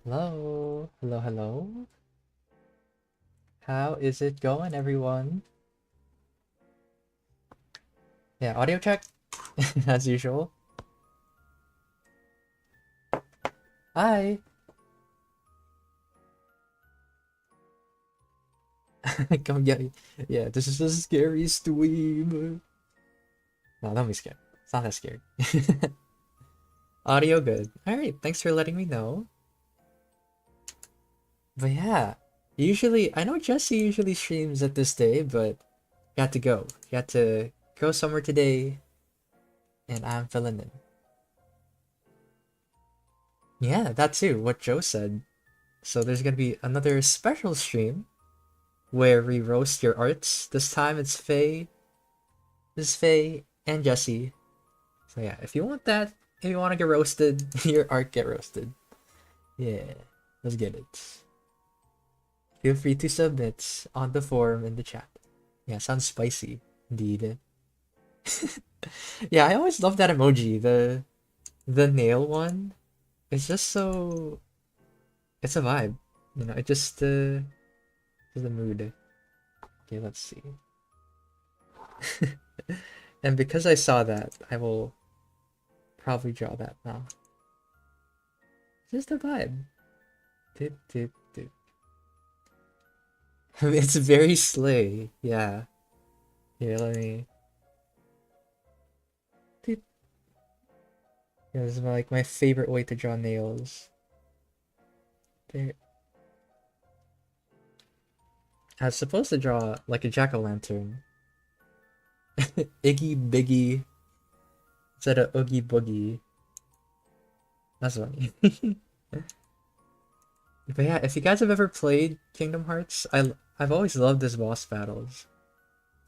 Hello, hello, hello. How is it going, everyone? Yeah, audio check, as usual. Hi. Come get me. Yeah, this is a scary stream. No, don't be scared. It's not that scary. Audio good. All right, thanks for letting me know. But yeah, usually I know Jesse usually streams at this day, but got to go. Got to go somewhere today, and I'm filling in. Yeah, that too. What Joe said. So there's gonna be another special stream where we roast your arts. This time it's Faye, this is Faye, and Jesse. So yeah, if you want that, if you want to get roasted, your art get roasted. Yeah, let's get it. Feel free to submit on the forum in the chat. Yeah, sounds spicy, indeed. Yeah, I always love that emoji. The nail one. It's just so. It's a vibe. It just is the mood. Okay, let's see. And because I saw that, I will probably draw that now. Just a vibe. Doop, doop, doop. It's very slay. Yeah. Here, let me. Doop. Yeah, this is like my favorite way to draw nails. There. I was supposed to draw like a jack-o'-lantern. Iggy Biggy instead of Oogie Boogie. That's funny. But yeah, if you guys have ever played Kingdom Hearts, I've always loved his boss battles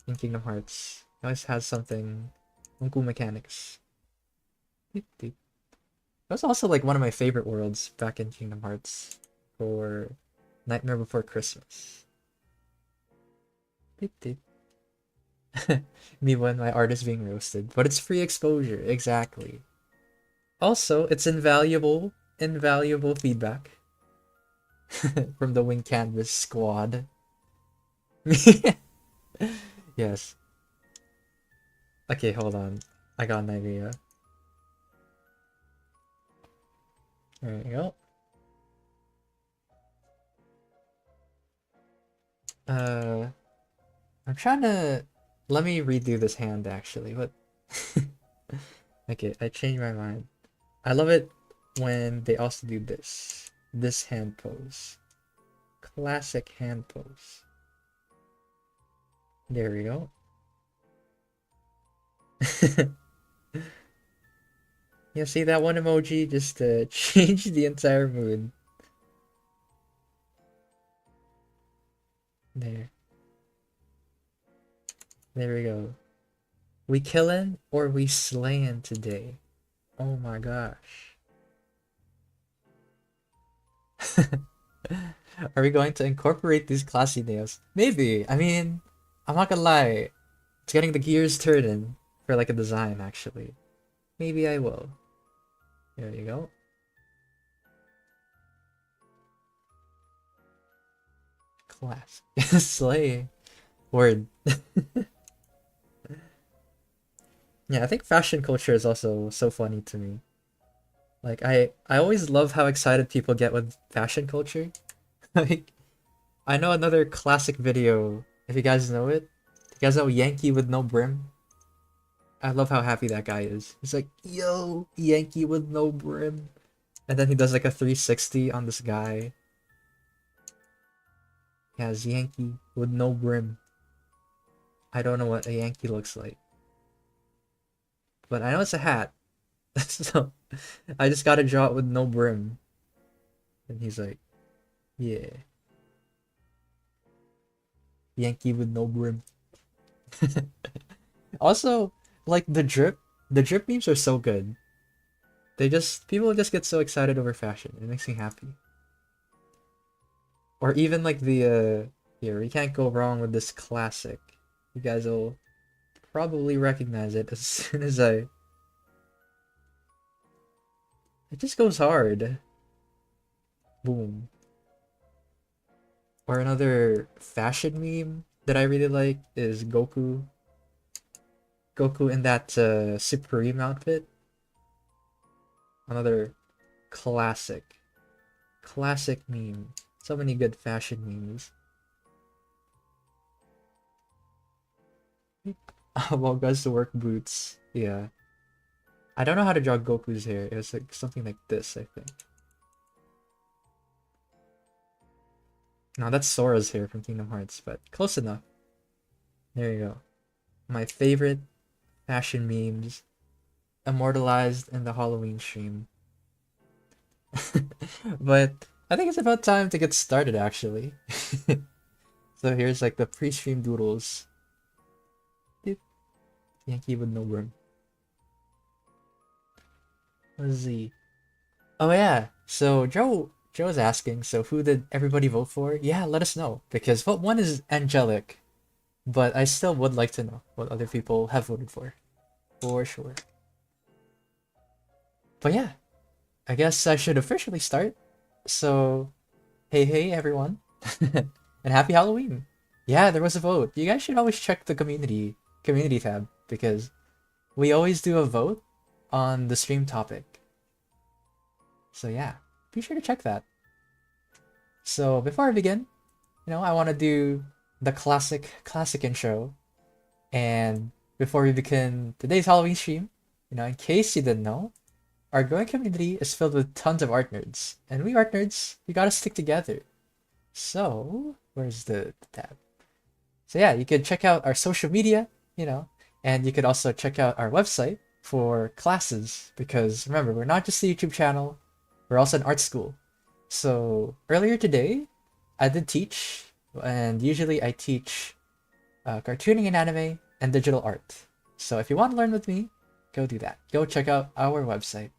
in Kingdom Hearts. It always has something, some cool mechanics. Doop, doop. That was also like one of my favorite worlds back in Kingdom Hearts for Nightmare Before Christmas. Doop, doop. Me when my art is being roasted, but it's free exposure, exactly. Also, it's invaluable feedback from the Wing Canvas squad. Yes. Okay, hold on. I got an idea. There we go. Uh, I'm trying to. Let me redo this hand actually. What? Okay, I changed my mind. I love it when they also do this. This hand pose. Classic hand pose. There we go. Yeah, see that one emoji just changed the entire mood. There. There we go. We killin' or we slayin' today? Oh my gosh. Are we going to incorporate these classy nails? Maybe. I mean, I'm not gonna lie. It's getting the gears turning for like a design actually. Maybe I will. There you go. Class. Slay. Word. Yeah, I think fashion culture is also so funny to me. Like I always love how excited people get with fashion culture. Like I know another classic video, if you guys know it. You guys know Yankee with no brim? I love how happy that guy is. He's like, yo, Yankee with no brim. And then he does like a 360 on this guy. He has Yankee with no brim. I don't know what a Yankee looks like. But I know it's a hat. So I just gotta draw it with no brim. And he's like, yeah. Yankee with no brim. Also, like the drip memes are so good. People just get so excited over fashion. It makes me happy. Or even like here, we can't go wrong with this classic. You guys will probably recognize it as soon as I. It just goes hard. Boom. Or another fashion meme that I really like is Goku. Goku in that Supreme outfit. Another classic. Classic meme. So many good fashion memes. Well, goes to work boots. Yeah. I don't know how to draw Goku's hair. It was like something like this, I think. No, that's Sora's hair from Kingdom Hearts, but close enough. There you go. My favorite fashion memes immortalized in the Halloween stream. But I think it's about time to get started, actually. So here's like the pre-stream doodles. Beep. Yankee with no room. Let's see. Oh yeah. So Joe's asking, so who did everybody vote for? Yeah, let us know. Because vote one is Angelic. But I still would like to know what other people have voted for. For sure. But yeah, I guess I should officially start. So, hey everyone. And happy Halloween. Yeah, there was a vote. You guys should always check the community tab because we always do a vote on the stream topic. So yeah, be sure to check that. So before I begin, I want to do the classic intro. And before we begin today's Halloween stream, in case you didn't know, our growing community is filled with tons of art nerds. And we art nerds, we gotta stick together. So, where's the tab? So yeah, you could check out our social media, and you could also check out our website for classes because remember, we're not just a YouTube channel, we're also an art school. So earlier today, I did teach, and usually I teach cartooning and anime and digital art. So if you want to learn with me, go do that. Go check out our website.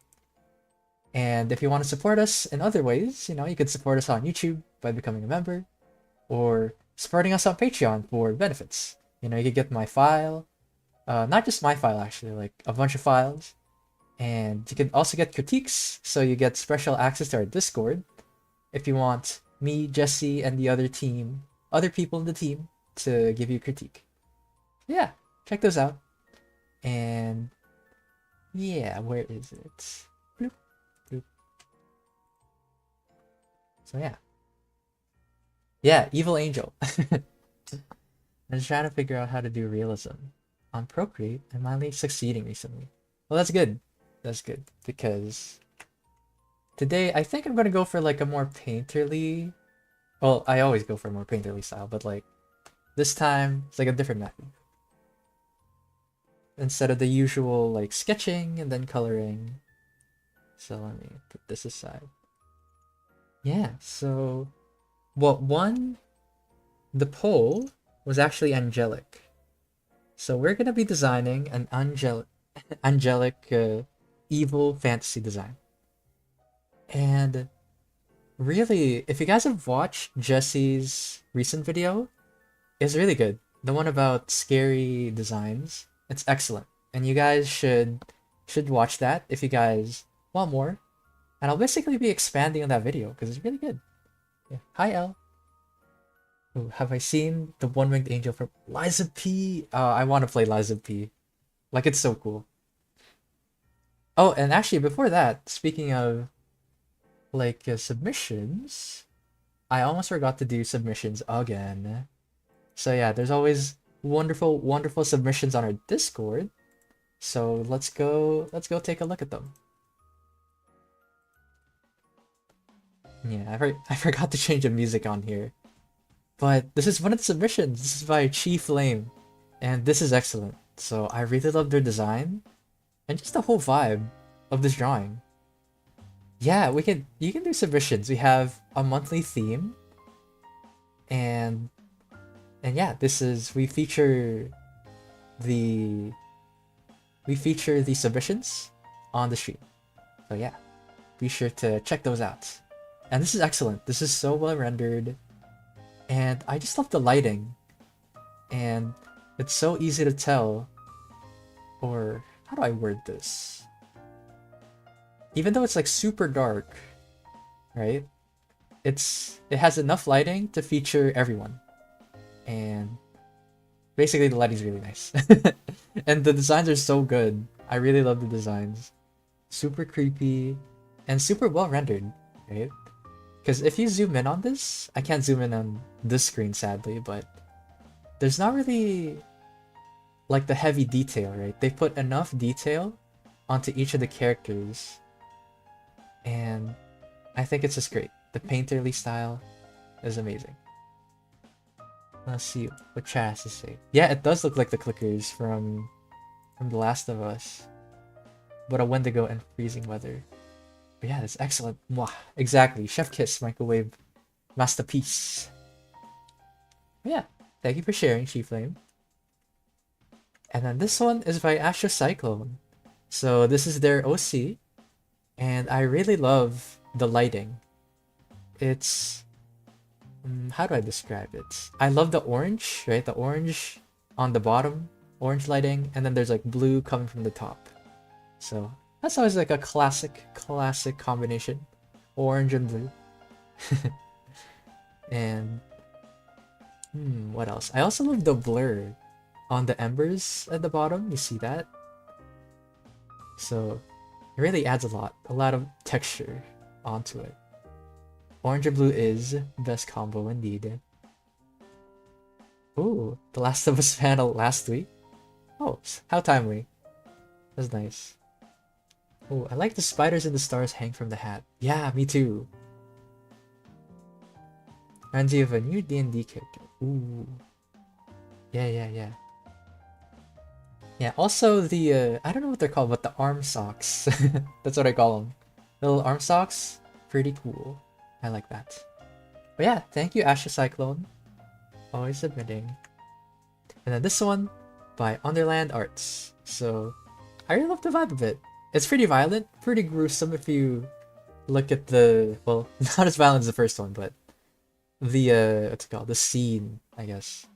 And if you want to support us in other ways, you could support us on YouTube by becoming a member, or supporting us on Patreon for benefits. You could get my file, not just my file actually, like a bunch of files. And you can also get critiques, so you get special access to our Discord if you want me, Jesse, and the other people in the team to give you critique. Yeah, check those out. And yeah, where is it? Bloop, bloop. So yeah. Yeah, Evil Angel. I'm just trying to figure out how to do realism on Procreate. I'm finally succeeding recently. Well, that's good. That's good because today I think I'm gonna go for like a more painterly. Well, I always go for a more painterly style, but like this time it's like a different method. Instead of the usual like sketching and then coloring. So let me put this aside. Yeah, so what won the poll was actually Angelic. So we're gonna be designing an angelic evil fantasy design. And really, if you guys have watched Jesse's recent video, it's really good. The one about scary designs. It's excellent. And you guys should watch that if you guys want more. And I'll basically be expanding on that video because it's really good. Yeah. Hi Elle. Ooh, have I seen the one-winged angel from Liza P? I want to play Liza P. Like it's so cool. Oh, and actually before that, speaking of like submissions, I almost forgot to do submissions again. So yeah, there's always wonderful submissions on our Discord. So let's go take a look at them. Yeah, I forgot to change the music on here. But this is one of the submissions. This is by Chief Lame. And this is excellent. So I really love their design and just the whole vibe of this drawing. Yeah, you can do submissions. We have a monthly theme. And yeah, we feature the submissions on the stream. So yeah, be sure to check those out. And this is excellent. This is so well rendered. And I just love the lighting. And it's so easy to tell. Or how do I word this? Even though it's like super dark, right? it has enough lighting to feature everyone, and basically the lighting's really nice. And the designs are so good. I really love the designs. Super creepy and super well rendered, right? Because if you zoom in on this, I can't zoom in on this screen sadly, but there's not really like the heavy detail, right? They put enough detail onto each of the characters, and I think it's just great. The painterly style is amazing. Let's see what chat has to say. Yeah, it does look like the clickers from The Last of Us, but a Wendigo and freezing weather. But yeah, that's excellent. Mwah. Exactly. Chef Kiss microwave masterpiece. But yeah, thank you for sharing, Flame. And then this one is by Astrocyclone. So this is their OC, and I really love the lighting. It's how do I describe it? I love the orange, right? The orange on the bottom, orange lighting, and then there's like blue coming from the top. So that's always like a classic combination, orange and blue. And what else? I also love the blur on the embers at the bottom. You see that? So it really adds a lot of texture onto it. Orange and blue is best combo indeed. Ooh, The Last of Us panel last week. Oh, how timely. That's nice. Oh, I like the spiders and the stars hang from the hat. Yeah, me too. Reminds you of a new D&D character. Ooh. Yeah. Yeah, also the, I don't know what they're called, but the arm socks. That's what I call them. Little arm socks. Pretty cool. I like that. But yeah, thank you, Astrocyclone. Always submitting. And then this one by Underland Arts. So, I really love the vibe of it. It's pretty violent, pretty gruesome if you look at the, well, not as violent as the first one, but the, what's it called? The scene, I guess.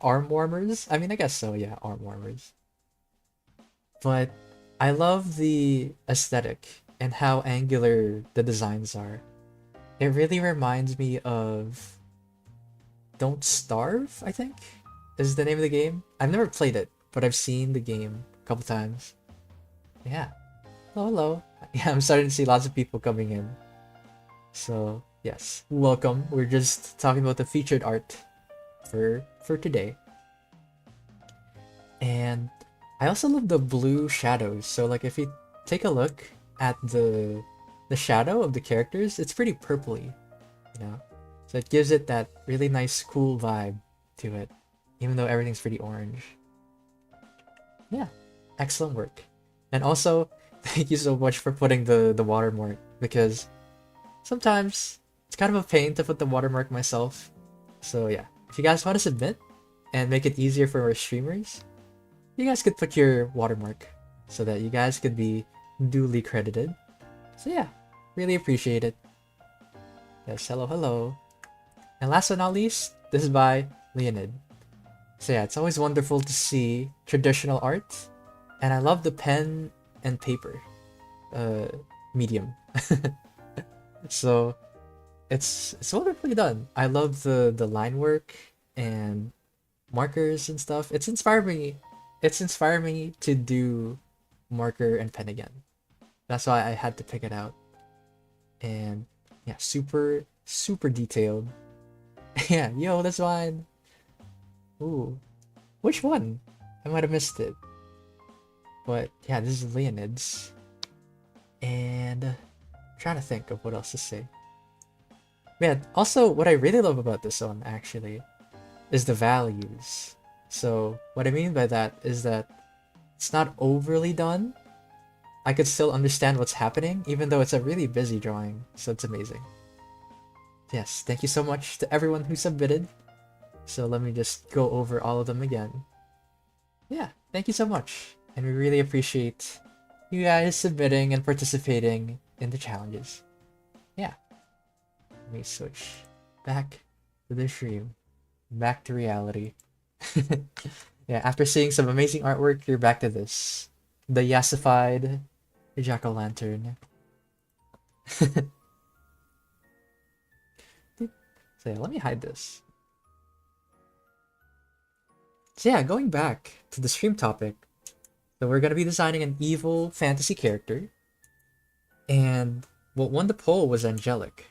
Arm warmers? I mean, I guess so, yeah, arm warmers. But I love the aesthetic and how angular the designs are. It really reminds me of Don't Starve, I think, is the name of the game. I've never played it, but I've seen the game a couple times. Yeah. Hello. Yeah, I'm starting to see lots of people coming in. So, yes, welcome. We're just talking about the featured art for today. And I also love the blue shadows. So like if you take a look at the shadow of the characters, it's pretty purpley, you know? So it gives it that really nice cool vibe to it, even though everything's pretty orange. Yeah, excellent work. And also, thank you so much for putting the watermark, because sometimes it's kind of a pain to put the watermark myself. So yeah, if you guys want to submit and make it easier for our streamers, you guys could put your watermark so that you guys could be duly credited. So yeah, really appreciate it. Yes, hello. And last but not least, this is by Leonid. So yeah, it's always wonderful to see traditional art, and I love the pen and paper medium. So it's wonderfully done. I love the line work and markers and stuff. It's inspired me to do marker and pen again. That's why I had to pick it out. And yeah, super detailed. Yeah, yo, that's mine. Ooh, which one? I might have missed it. But yeah, this is Leonid's. And I'm trying to think of what else to say. Man, also what I really love about this one actually is the values. So what I mean by that is that it's not overly done. I could still understand what's happening even though it's a really busy drawing, so it's amazing. Yes, thank you so much to everyone who submitted. So let me just go over all of them again. Yeah, thank you so much. And we really appreciate you guys submitting and participating in the challenges. Yeah. Let me switch back to the stream. Back to reality. Yeah, after seeing some amazing artwork, you're back to this. The yassified jack-o'-lantern. So yeah, let me hide this. So yeah, going back to the stream topic, so we're gonna be designing an evil fantasy character, and what won the poll was Angelic.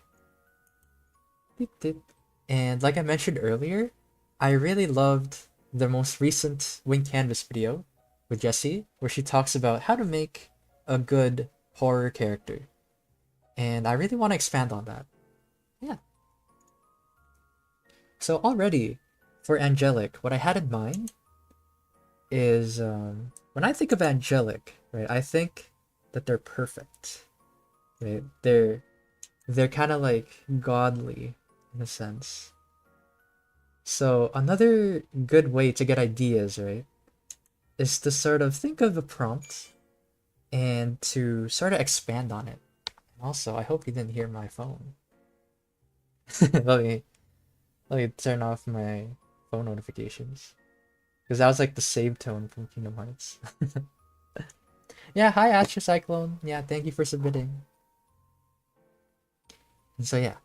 Beep, beep. And like I mentioned earlier, I really loved the most recent Wing Canvas video with Jessie, where she talks about how to make a good horror character. And I really want to expand on that. Yeah. So already, for Angelic, what I had in mind is when I think of Angelic, right, I think that they're perfect. Right? They're kind of like godly in a sense. So another good way to get ideas, right, is to sort of think of a prompt and to sort of expand on it. Also, I hope you didn't hear my phone. let me let me turn off my phone notifications because that was like the save tone from Kingdom Hearts. Yeah, hi Astro Cyclone. Yeah, thank you for submitting. And so yeah,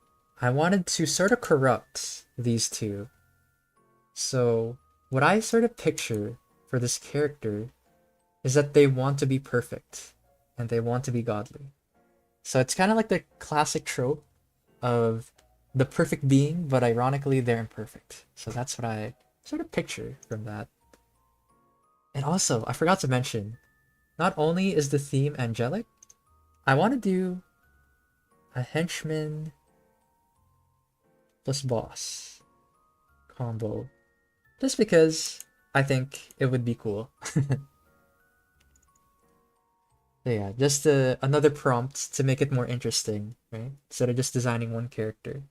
I wanted to sort of corrupt these two. So what I sort of picture for this character is that they want to be perfect and they want to be godly. So it's kind of like the classic trope of the perfect being, but ironically they're imperfect. So that's what I sort of picture from that. And also, I forgot to mention, not only is the theme angelic, I want to do a henchman plus boss combo. Just because I think it would be cool. Yeah, just another prompt to make it more interesting, right? Instead of just designing one character.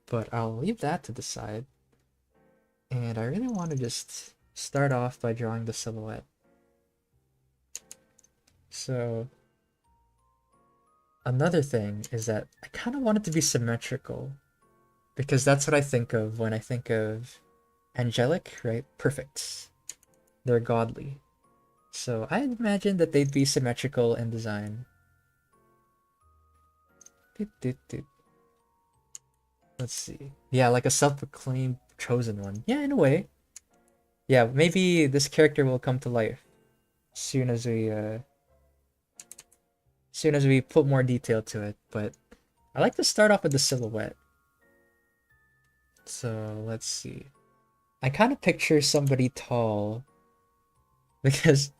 But I'll leave that to the side. And I really want to just start off by drawing the silhouette. So another thing is that I kind of want it to be symmetrical because that's what I think of when I think of angelic, right? Perfect. They're godly. So I imagine that they'd be symmetrical in design. Doot, doot, doot. Let's see. Yeah, like a self-proclaimed chosen one. Yeah, in a way. Yeah, maybe this character will come to life soon as we put more detail to it, but I like to start off with the silhouette. So let's see. I kind of picture somebody tall because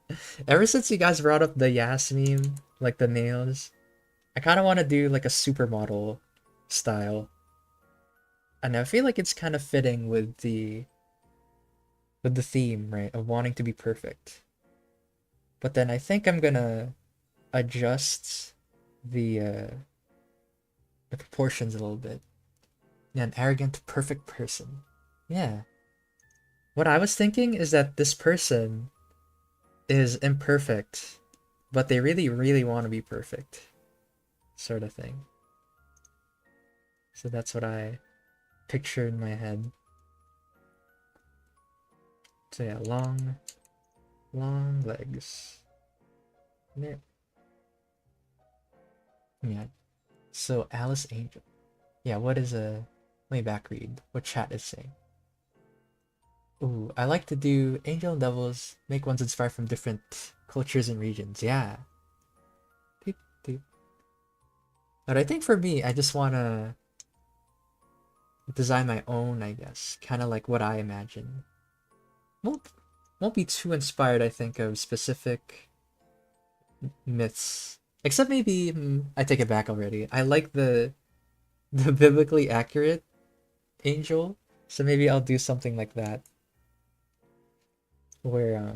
ever since you guys brought up the Yas meme, like the nails, I kind of want to do like a supermodel style. And I feel like it's kind of fitting with the theme, right, of wanting to be perfect. But then I think I'm gonna adjust the proportions a little bit. Yeah, an arrogant, perfect person. Yeah. What I was thinking is that this person is imperfect, but they really, really want to be perfect, sort of thing. So that's what I picture in my head. So yeah, long legs. There. Yeah. So Alice Angel. Yeah, what is a... Let me back read what chat is saying. Ooh, I like to do angel and devils, make ones inspired from different cultures and regions. Yeah. Doop, doop. But I think for me, I just want to design my own, I guess. Kind of like what I imagine. Won't be too inspired, I think, of specific myths. Except maybe, I take it back already. I like the biblically accurate angel, so maybe I'll do something like that. Where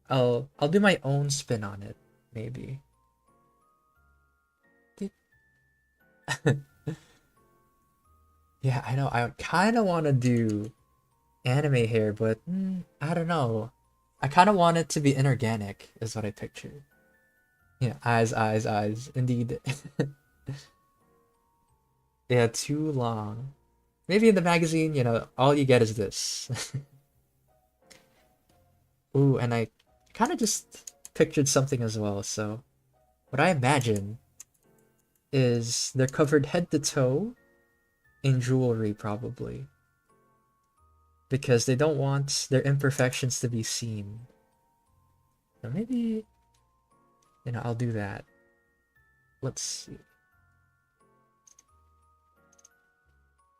I'll do my own spin on it, maybe. Yeah, I know. I kind of want to do anime hair, but I don't know. I kind of want it to be inorganic, is what I picture. Yeah, eyes. Indeed. Yeah, too long. Maybe in the magazine, all you get is this. Ooh, and I kind of just pictured something as well. So, what I imagine is they're covered head to toe in jewelry, probably. Because they don't want their imperfections to be seen. So maybe, I'll do that. Let's see.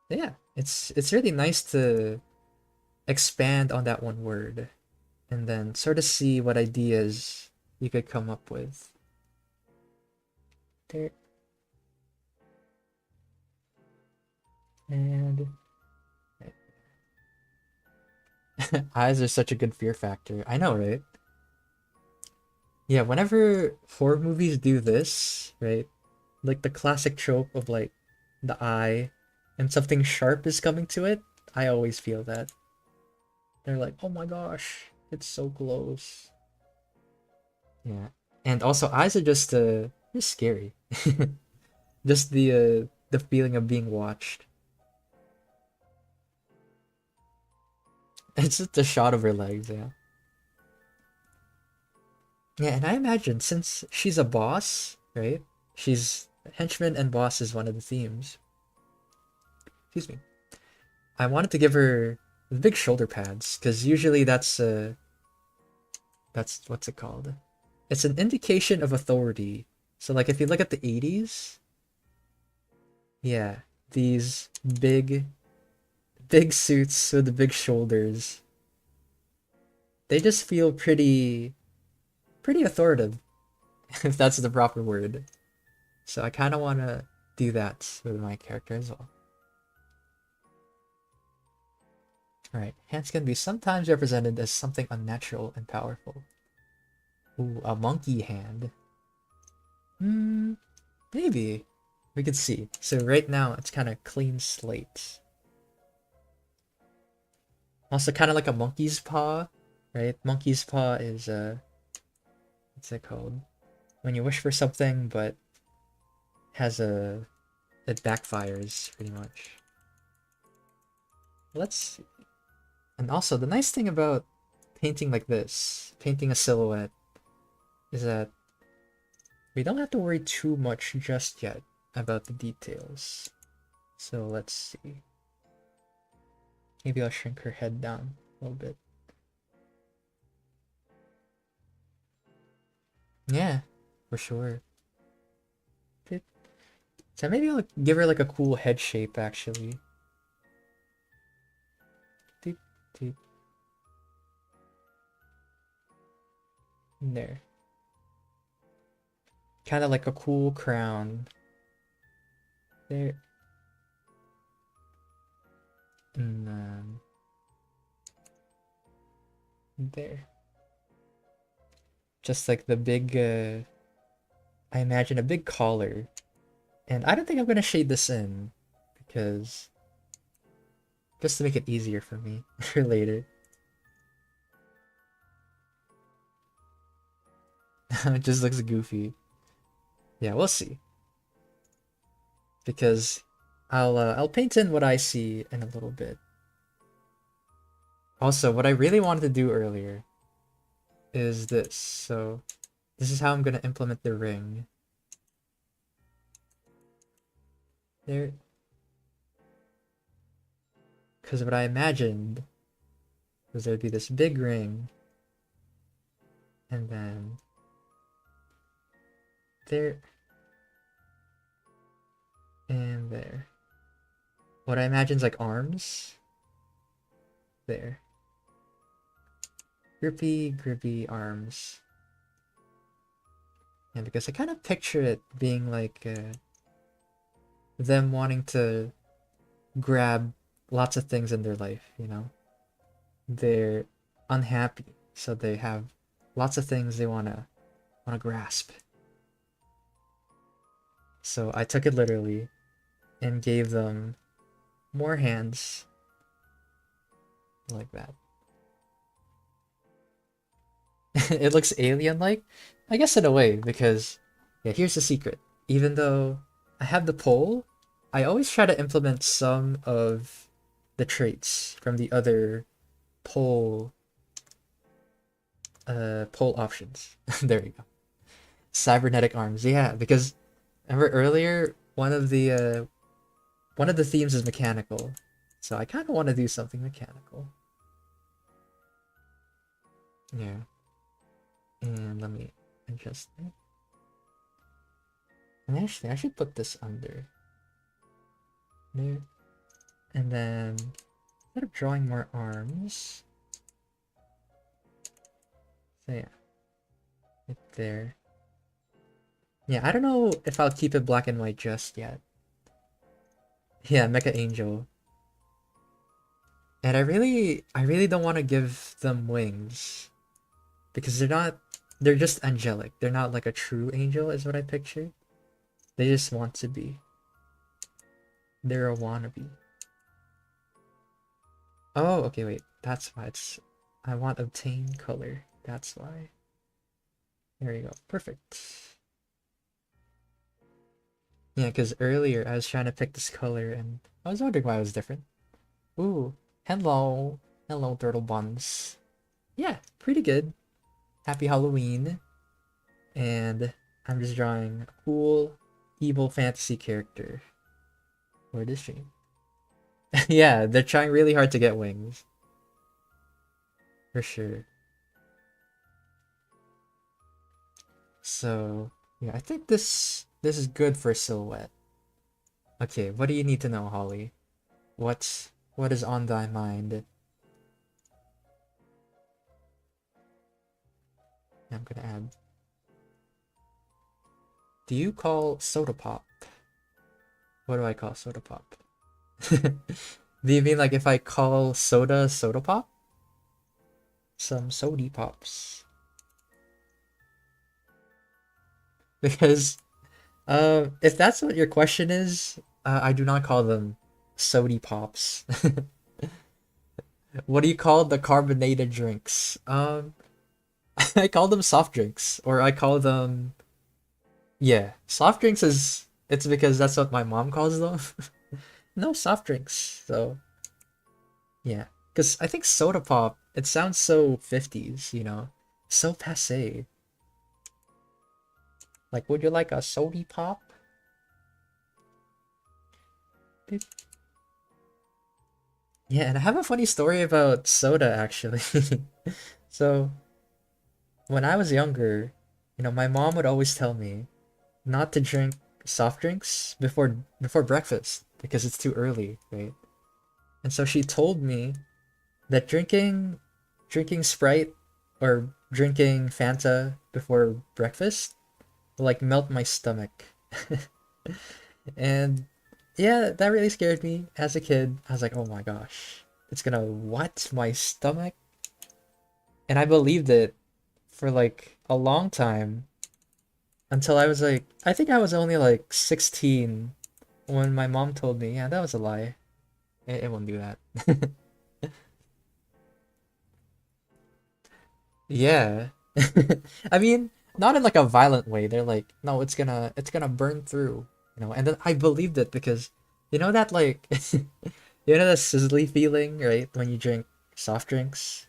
Yeah, it's really nice to expand on that one word and then sort of see what ideas you could come up with. There. And eyes are such a good fear factor. I know, right? Yeah, whenever horror movies do this, right? Like the classic trope of like the eye and something sharp is coming to it, I always feel that. They're like, oh my gosh, it's so close. Yeah. And also eyes are just scary. Just the feeling of being watched. It's just a shot of her legs, yeah. Yeah, and I imagine since she's a boss, right? She's henchman and boss is one of the themes. Excuse me. I wanted to give her the big shoulder pads because usually that's what's it called? It's an indication of authority. So like if you look at the 80s, yeah, these big suits with the big shoulders. They just feel pretty authoritative, if that's the proper word. So I kind of want to do that with my character as well. Alright, hands can be sometimes represented as something unnatural and powerful. Ooh, a monkey hand. Maybe. We could see. So right now, it's kind of clean slate. Also kind of like a monkey's paw, right? Monkey's paw is, what's it called? When you wish for something, but it backfires, pretty much. Let's see. And also, the nice thing about painting like this, painting a silhouette, is that we don't have to worry too much just yet about the details. So let's see. Maybe I'll shrink her head down a little bit. Yeah, for sure. So maybe I'll give her like a cool head shape actually. Deep, deep. There. Kind of like a cool crown. There. And then there. Just like the big, I imagine a big collar. And I don't think I'm gonna shade this in because just to make it easier for me for later. It just looks goofy. Yeah, we'll see. Because I'll paint in what I see in a little bit. Also, what I really wanted to do earlier is this. So this is how I'm gonna implement the ring. There. Because what I imagined was there'd be this big ring, and then there, and there. What I imagine's like arms. There. Grippy arms. And because I kind of picture it being like them wanting to grab lots of things in their life, you know? They're unhappy, so they have lots of things they wanna grasp. So I took it literally and gave them more hands like that. It looks alien-like, I guess in a way, because yeah, here's the secret. Even though I have the pole, I always try to implement some of the traits from the other pole pole options. There you go. Cybernetic arms, yeah, because remember earlier one of the one of the themes is mechanical, so I kind of want to do something mechanical. Yeah. And let me adjust it. And actually, I should put this under there. And then, instead of drawing more arms, so yeah, right there. Yeah, I don't know if I'll keep it black and white just yet. Yeah, Mecha Angel. And I really don't want to give them wings. Because they're just angelic. They're not like a true angel is what I picture. They just want to be. They're a wannabe. Oh, okay, wait. That's why I want obtain color. That's why. There you go. Perfect. Yeah, because earlier I was trying to pick this color and I was wondering why it was different. Ooh, hello. Hello, turtle buns. Yeah, pretty good. Happy Halloween. And I'm just drawing a cool, evil fantasy character for this stream. Yeah, they're trying really hard to get wings. For sure. So, yeah, I think this is good for silhouette. Okay, what do you need to know, Holly? What is on thy mind? I'm gonna add. Do you call soda pop? What do I call soda pop? Do you mean like if I call soda pop? Some sody pops. Because if that's what your question is, I do not call them sody pops. What do you call the carbonated drinks? I call them soft drinks, or I call them, yeah, soft drinks is, it's because that's what my mom calls them. No soft drinks, so yeah, because I think soda pop, it sounds so 50s, you know, so passe. Like, would you like a sody pop? Beep. Yeah, and I have a funny story about soda actually. So when I was younger, you know, my mom would always tell me not to drink soft drinks before breakfast because it's too early, right? And so she told me that drinking Sprite or drinking Fanta before breakfast will like melt my stomach. And yeah, that really scared me as a kid. I was like, "Oh my gosh. It's gonna what? My stomach?" And I believed it for like a long time until I was like, I think I was only like 16 when my mom told me, yeah, that was a lie. It won't do that. Yeah. I mean, not in like a violent way. They're like, no, it's gonna burn through, you know. And then I believed it because you know that like you know that sizzly feeling, right? When you drink soft drinks.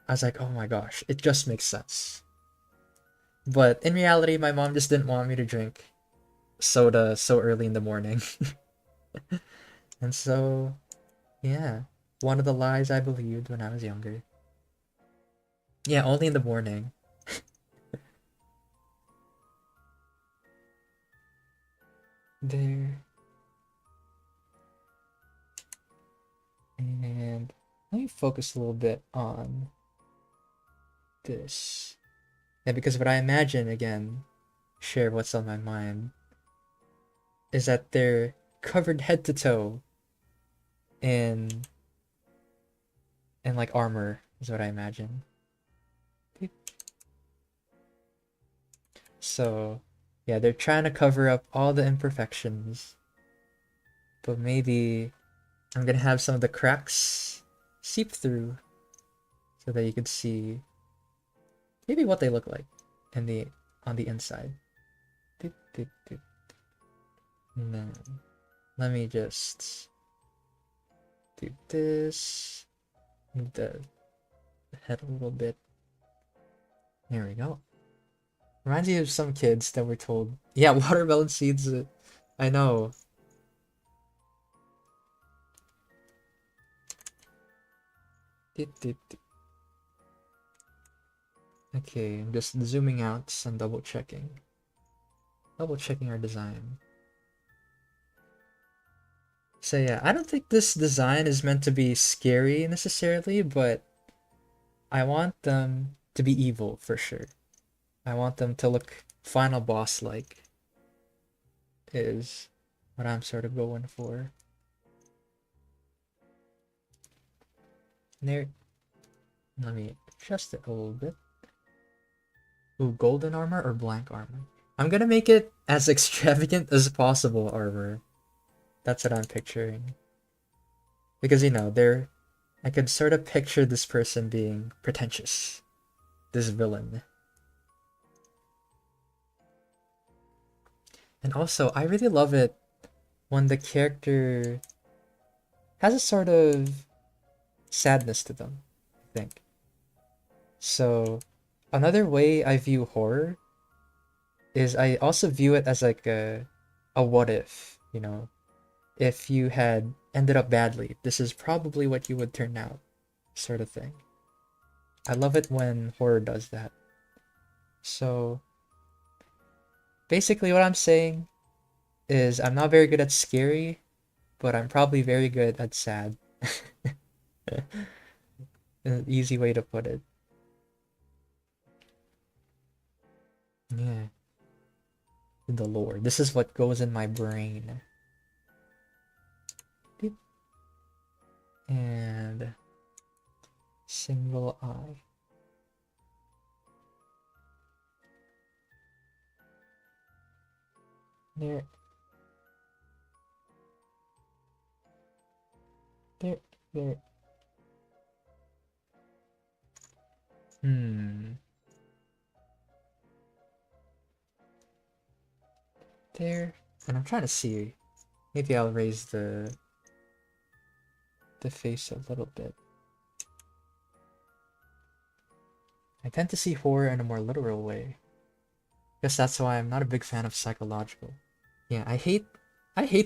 I was like, oh my gosh, it just makes sense. But in reality, my mom just didn't want me to drink soda so early in the morning. And so, yeah, one of the lies I believed when I was younger. Yeah, only in the morning. There. And let me focus a little bit on this. Yeah, because what I imagine, again, share what's on my mind, is that they're covered head to toe in like armor, is what I imagine. So, yeah, they're trying to cover up all the imperfections. But maybe I'm gonna have some of the cracks seep through so that you could see maybe what they look like in the on the inside. Doop, doop, doop. And then let me just do this. Move the head a little bit. There we go. Reminds me of some kids that were told, yeah, watermelon seeds. I know. Okay, I'm just zooming out and double checking. Double checking our design. So yeah, I don't think this design is meant to be scary necessarily, but I want them to be evil for sure. I want them to look final boss like is what I'm sort of going for. There, let me adjust it a little bit. Ooh, golden armor or blank armor? I'm gonna make it as extravagant as possible armor. That's what I'm picturing. Because, you know, I could sort of picture this person being pretentious. This villain. And also, I really love it when the character has a sort of sadness to them, I think. So, another way I view horror is I also view it as like a what if, you know, if you had ended up badly, this is probably what you would turn out, sort of thing. I love it when horror does that. So basically what I'm saying is I'm not very good at scary, but I'm probably very good at sad. An easy way to put it. Yeah. The lore. This is what goes in my brain. And single eye. There. There. There. There. And I'm trying to see. Maybe I'll raise the face a little bit. I tend to see horror in a more literal way. Guess that's why I'm not a big fan of psychological. Yeah, I hate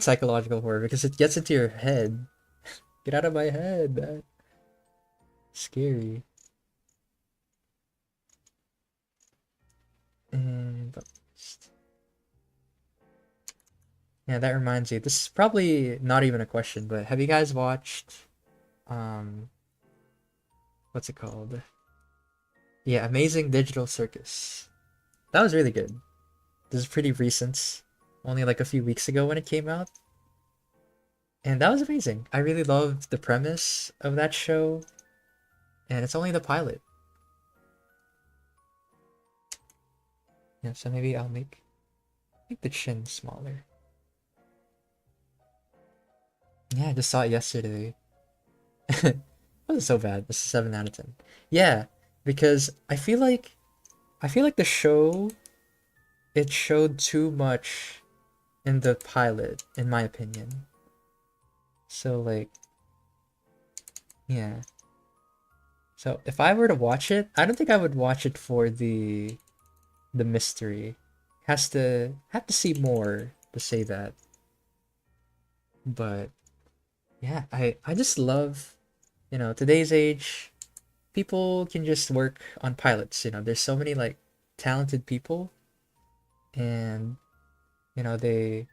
psychological horror because it gets into your head. Get out of my head. That's scary. And yeah, that reminds me. This is probably not even a question, but have you guys watched what's it called? Yeah, Amazing Digital Circus. That was really good. This is pretty recent. Only like a few weeks ago when it came out. And that was amazing. I really loved the premise of that show. And it's only the pilot. Yeah, so maybe I'll make the chin smaller. Yeah, I just saw it yesterday. It wasn't so bad. This is 7 out of 10. Yeah, because I feel like the show it showed too much in the pilot, in my opinion. So like yeah. So if I were to watch it, I don't think I would watch it for the mystery. Has to have to see more to say that. But yeah, I just love, you know, today's age, people can just work on pilots, you know. There's so many like talented people and you know, they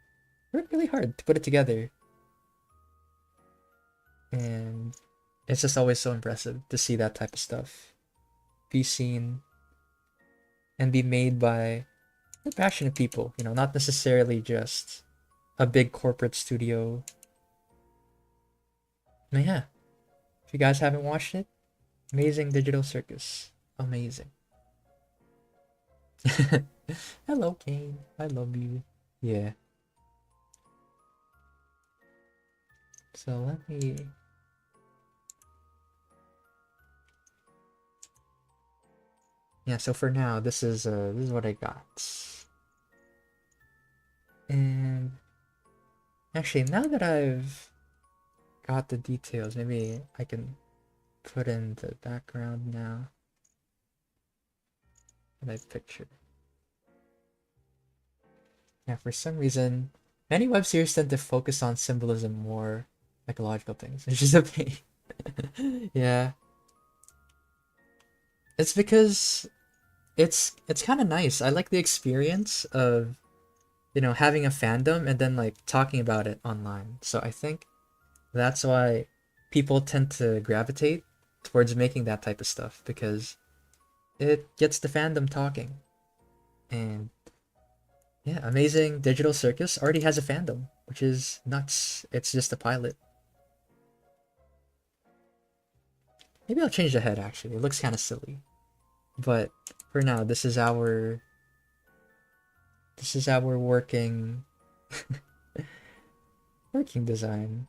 work really hard to put it together. And it's just always so impressive to see that type of stuff be seen and be made by passionate people, you know, not necessarily just a big corporate studio. But yeah, if you guys haven't watched it, Amazing Digital Circus. Amazing. Hello, Kane. I love you. Yeah. So let me. Yeah. So for now, this is what I got. And actually, now that I've got the details, maybe I can put in the background now that I pictured. Yeah, for some reason, many web series tend to focus on symbolism more psychological things, which is a pain. Yeah. It's because it's kind of nice. I like the experience of, you know, having a fandom and then like talking about it online. So I think that's why people tend to gravitate towards making that type of stuff because it gets the fandom talking. And yeah, Amazing Digital Circus already has a fandom, which is nuts. It's just a pilot. Maybe I'll change the head actually. It looks kind of silly. But for now, this is our working design.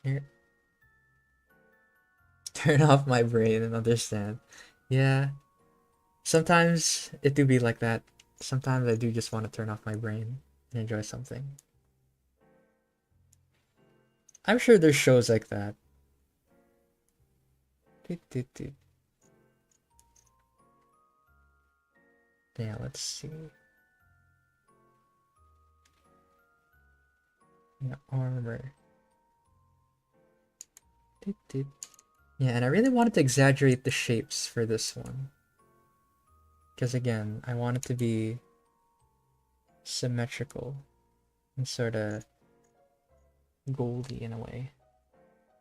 Here, turn off my brain and understand. Yeah, sometimes it do be like that. Sometimes I do just want to turn off my brain and enjoy something. I'm sure there's shows like that. Doot, doot, doot. Yeah, let's see. Yeah, armor. Doot, doot. Yeah, and I really wanted to exaggerate the shapes for this one. Because again, I want it to be symmetrical and sort of goldy in a way.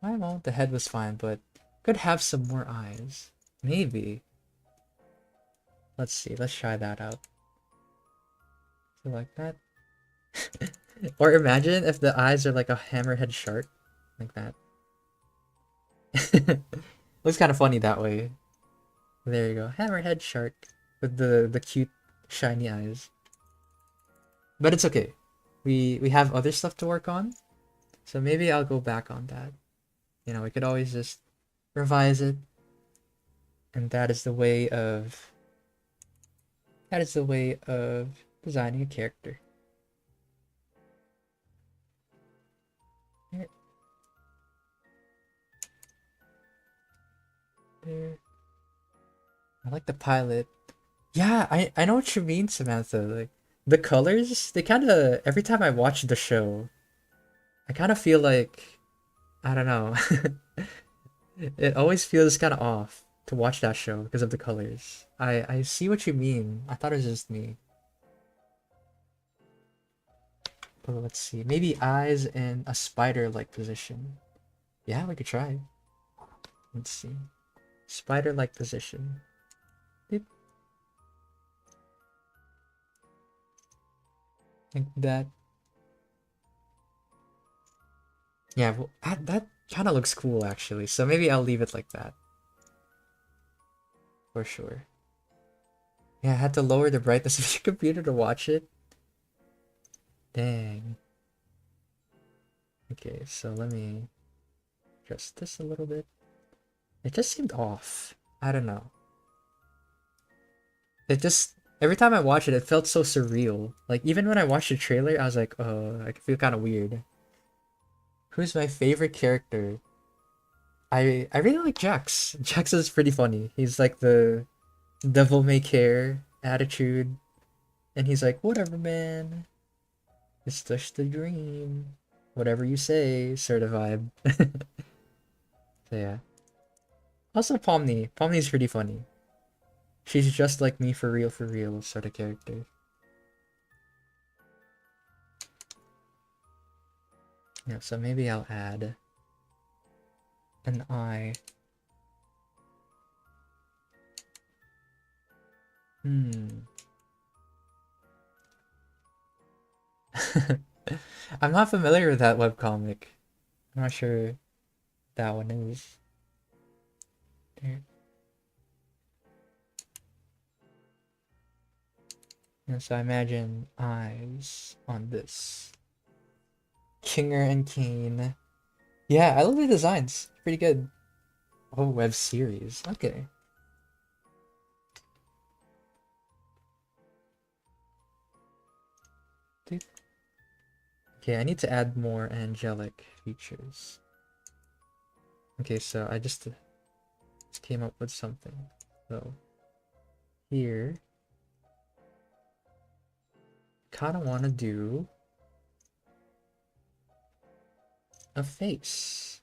I don't know, the head was fine, but could have some more eyes. Maybe. Let's see, let's try that out. So like that. Or imagine if the eyes are like a hammerhead shark. Like that. Looks kind of funny that way. There you go. Hammerhead shark. With the cute shiny eyes. But it's okay. We have other stuff to work on. So maybe I'll go back on that. You know, we could always just revise it. And that is the way of designing a character. There. There. I like the pilot. Yeah, I know what you mean, Samantha. Like the colors, they kind of every time I watch the show, I kind of feel like I don't know. It always feels kind of off to watch that show because of the colors. I see what you mean. I thought it was just me. But let's see. Maybe eyes in a spider-like position. Yeah, we could try. Let's see. Spider-like position. Beep. Like that. Yeah, well, that kind of looks cool actually. So maybe I'll leave it like that. For sure. Yeah, I had to lower the brightness of your computer to watch it. Dang. Okay, so let me adjust this a little bit. It just seemed off. I don't know. It just every time I watch it, it felt so surreal. Like even when I watched the trailer, I was like, oh, I feel kind of weird. Who's my favorite character? I really like Jax. Jax is pretty funny. He's like the devil may care attitude, and he's like, whatever, man. It's just a dream. Whatever you say, sort of vibe. So yeah. Also Pomni. Pomni's pretty funny. She's just like me for real sort of character. Yeah, so maybe I'll add an eye. Hmm. I'm not familiar with that webcomic. I'm not sure that one is. There. And so I imagine eyes on this. Kinger and Kane. Yeah, I love the designs. Pretty good. Oh, web series. Okay. Okay, I need to add more angelic features. Okay, so I just came up with something. So here, kind of want to do a face.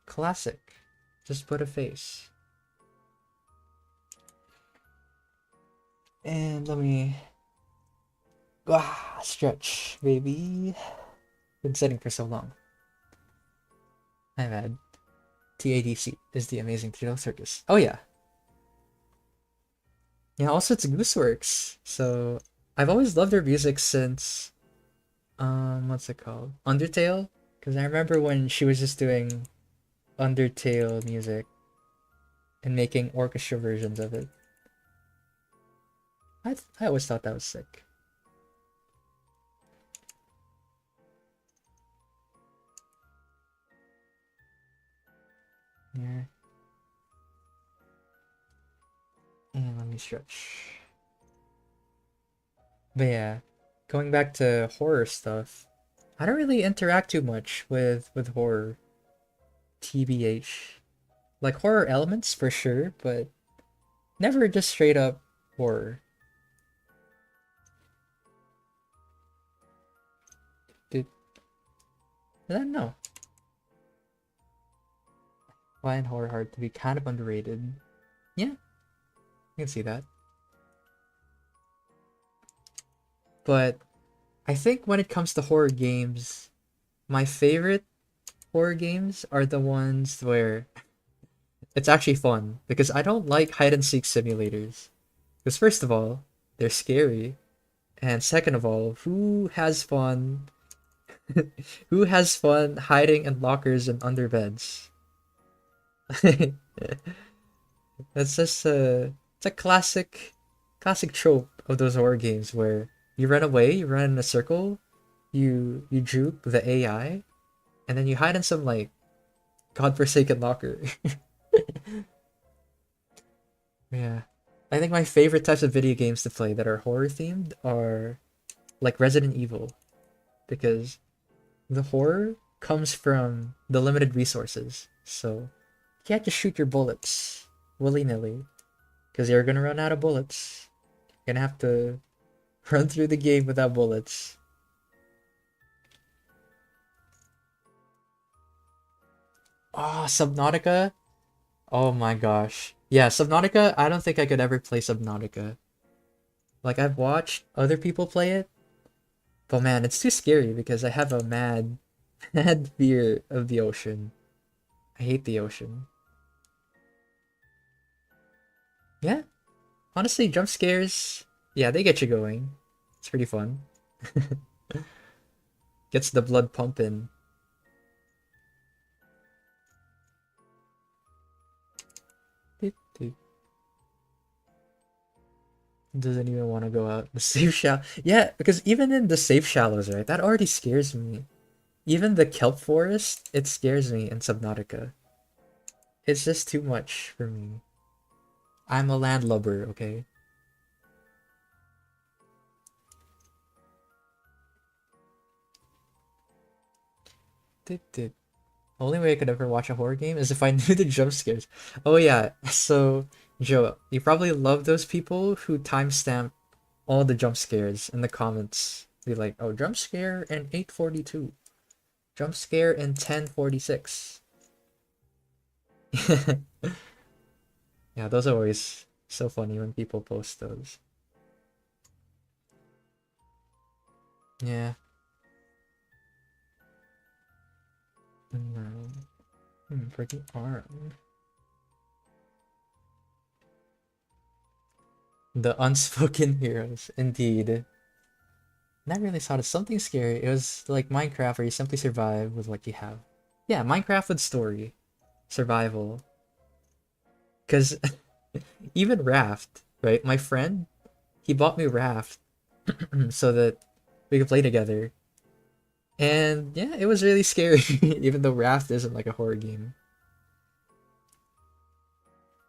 Classic. Just put a face. And let me stretch, baby. Been sitting for so long. I've had TADC is the amazing Theater Circus. Oh yeah. Yeah, also it's Gooseworks. So I've always loved their music since what's it called? Undertale? Because I remember when she was just doing Undertale music and making orchestra versions of it. I always thought that was sick. Yeah. And let me stretch. But yeah, going back to horror stuff, I don't really interact too much with horror. TBH. Like horror elements for sure, but never just straight up horror. Dude, I don't know. Find horror hard to be kind of underrated. Yeah, I can see that. But I think when it comes to horror games, my favorite horror games are the ones where it's actually fun. Because I don't like hide and seek simulators. Because first of all, they're scary. And second of all, who has fun? Who has fun hiding in lockers and under beds? That's just it's a classic trope of those horror games where you run away, you run in a circle, you juke the AI, and then you hide in some like godforsaken locker. Yeah. I think my favorite types of video games to play that are horror themed are like Resident Evil because the horror comes from the limited resources. So you can't just shoot your bullets willy-nilly because you're gonna run out of bullets. You're gonna have to run through the game without bullets. Ah, Subnautica. Oh my gosh. Yeah, Subnautica, I don't think I could ever play Subnautica. Like, I've watched other people play it, but man, it's too scary because I have a mad fear of the ocean. I hate the ocean. Yeah, honestly, jump scares, yeah, they get you going. It's pretty fun. Gets the blood pumping. Doesn't even want to go out. The safe shallow. Yeah, because even in the safe shallows, right? That already scares me. Even the kelp forest, it scares me in Subnautica. It's just too much for me. I'm a landlubber, okay? Only way I could ever watch a horror game is if I knew the jump scares. Oh yeah, so Joe, you probably love those people who timestamp all the jump scares in the comments. Be like, oh, jump scare in 8:42, jump scare in 10:46. Yeah, those are always so funny when people post those. Yeah. No. Freaking arm. The unspoken heroes, indeed. Never really saw it as something scary. It was like Minecraft where you simply survive with what you have. Yeah, Minecraft with story. Survival. Because even Raft, right? My friend, he bought me Raft so that we could play together. And yeah, it was really scary, even though Raft isn't like a horror game.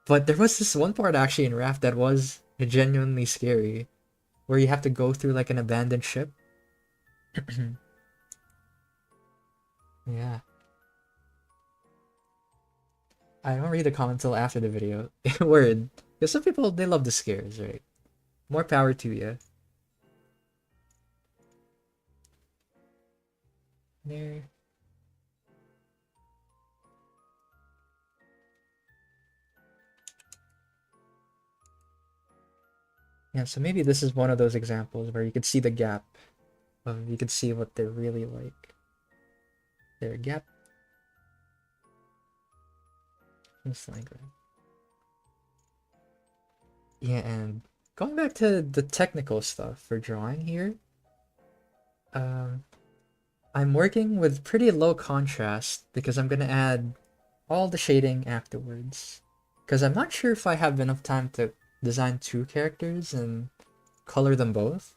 But there was this one part actually in Raft that was genuinely scary, where you have to go through like an abandoned ship. Yeah. I don't read the comments until after the video. Word. Because some people, they love the scares, right? More power to you. There. Yeah, so maybe this is one of those examples where you could see the gap of, you could see what they're really like. Their gap. Just like that. Yeah, and going back to the technical stuff for drawing here, um, I'm working with pretty low contrast because I'm gonna add all the shading afterwards. Because I'm not sure if I have enough time to design two characters and color them both.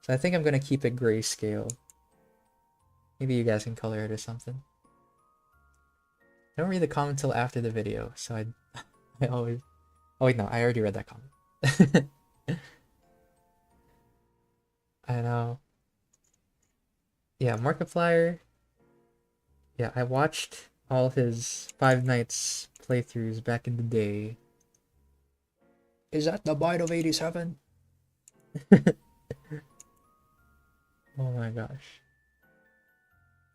So I think I'm gonna keep it grayscale. Maybe you guys can color it or something. I don't read the comment till after the video, so I always... Oh wait, no, I already read that comment. I know. Yeah, Markiplier. Yeah, I watched all his Five Nights playthroughs back in the day. Is that the bite of 87? Oh my gosh.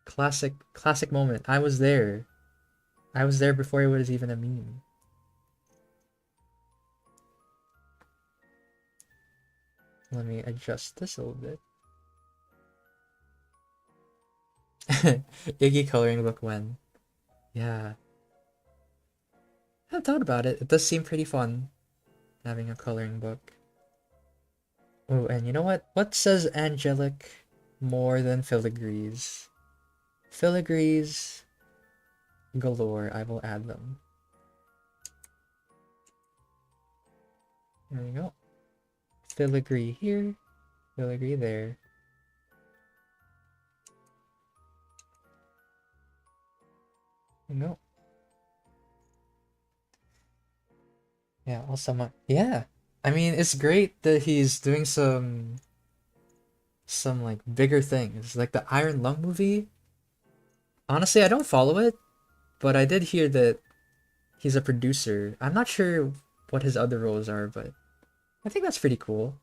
Classic moment. I was there. I was there before it was even a meme. Let me adjust this a little bit. Iggy coloring book when. Yeah. I haven't thought about it. It does seem pretty fun having a coloring book. Oh, and you know what? What says Angelic more than filigrees? Filigrees galore. I will add them. There we go. Filigree here. Filigree there. There we go. Yeah, also yeah. I mean, it's great that he's doing some like bigger things. Like the Iron Lung movie. Honestly, I don't follow it, but I did hear that he's a producer. I'm not sure what his other roles are, but I think that's pretty cool.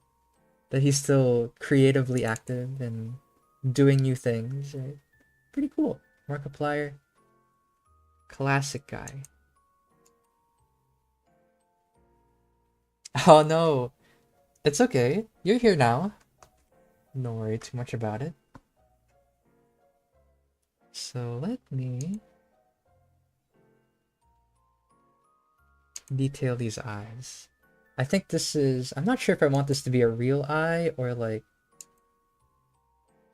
That he's still creatively active and doing new things. Right? Pretty cool. Markiplier. Classic guy. Oh no. It's okay. You're here now. Don't worry too much about it. So let me detail these eyes. I think this is... I'm not sure if I want this to be a real eye or like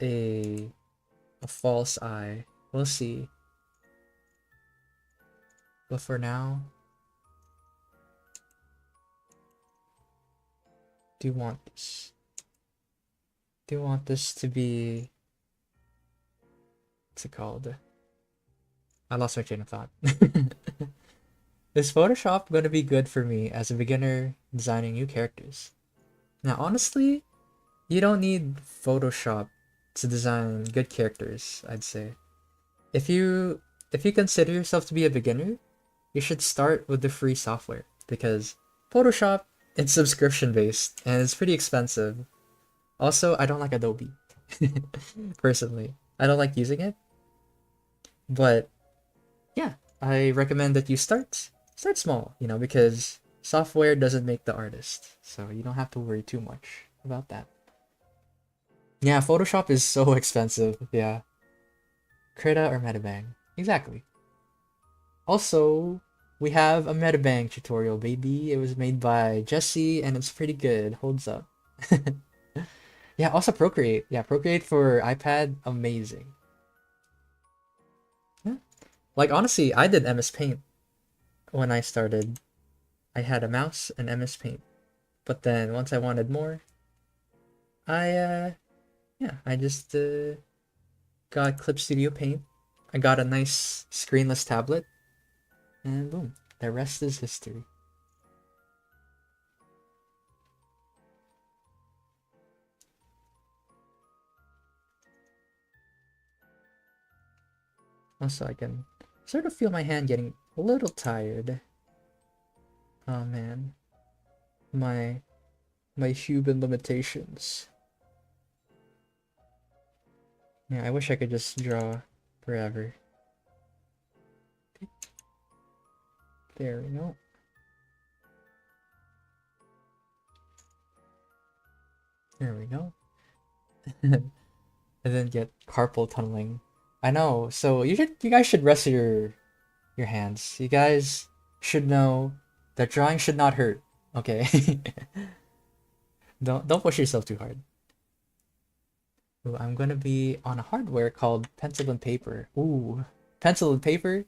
a false eye. We'll see. But for now, do you want this? Do you want this to be... What's it called? I lost my train of thought. Is Photoshop going to be good for me as a beginner designing new characters? Now, honestly, you don't need Photoshop to design good characters, I'd say. If you consider yourself to be a beginner, you should start with the free software because Photoshop, it's subscription based and it's pretty expensive. Also, I don't like Adobe. Personally, I don't like using it. But yeah, I recommend that you start small, you know, because software doesn't make the artist. So you don't have to worry too much about that. Yeah, Photoshop is so expensive. Yeah. Krita or Metabang. Exactly. Also, we have a Metabang tutorial, baby. It was made by Jesse and it's pretty good. Holds up. Yeah, also Procreate. Yeah, Procreate for iPad, amazing. Yeah. Like honestly, I did MS Paint when I started. I had a mouse and MS Paint. But then once I wanted more, I just got Clip Studio Paint. I got a nice screenless tablet, and boom, the rest is history. Also, I can sort of feel my hand getting a little tired. Oh man, my human limitations. Yeah, I wish I could just draw forever. There we go. There we go. And then get carpal tunneling. I know. So you guys should rest your hands. You guys should know that drawing should not hurt. Okay. Don't push yourself too hard. Ooh, I'm gonna be on a hardware called pencil and paper. Ooh, pencil and paper.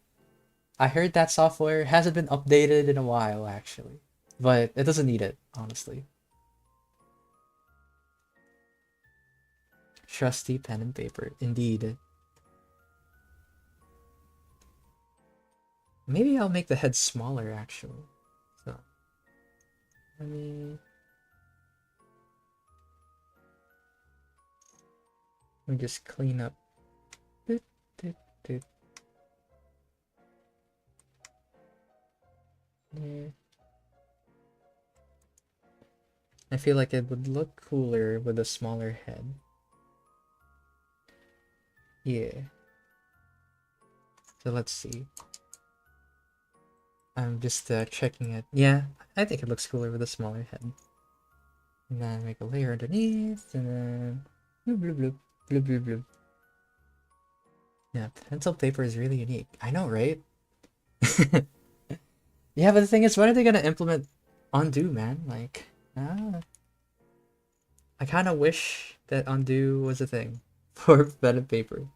I heard that software hasn't been updated in a while actually, but it doesn't need it honestly. Trusty pen and paper, indeed. Maybe I'll make the head smaller actually. So let me just clean up. Doot, doot, doot. There. I feel like it would look cooler with a smaller head. Yeah. So let's see. I'm just checking it. Yeah, I think it looks cooler with a smaller head. And then make a layer underneath, and then bloop bloop bloop bloop bloop bloop. Yeah, pencil paper is really unique. I know, right? Yeah, but the thing is, when are they gonna implement undo, man? Like, I kind of wish that undo was a thing for pen and paper.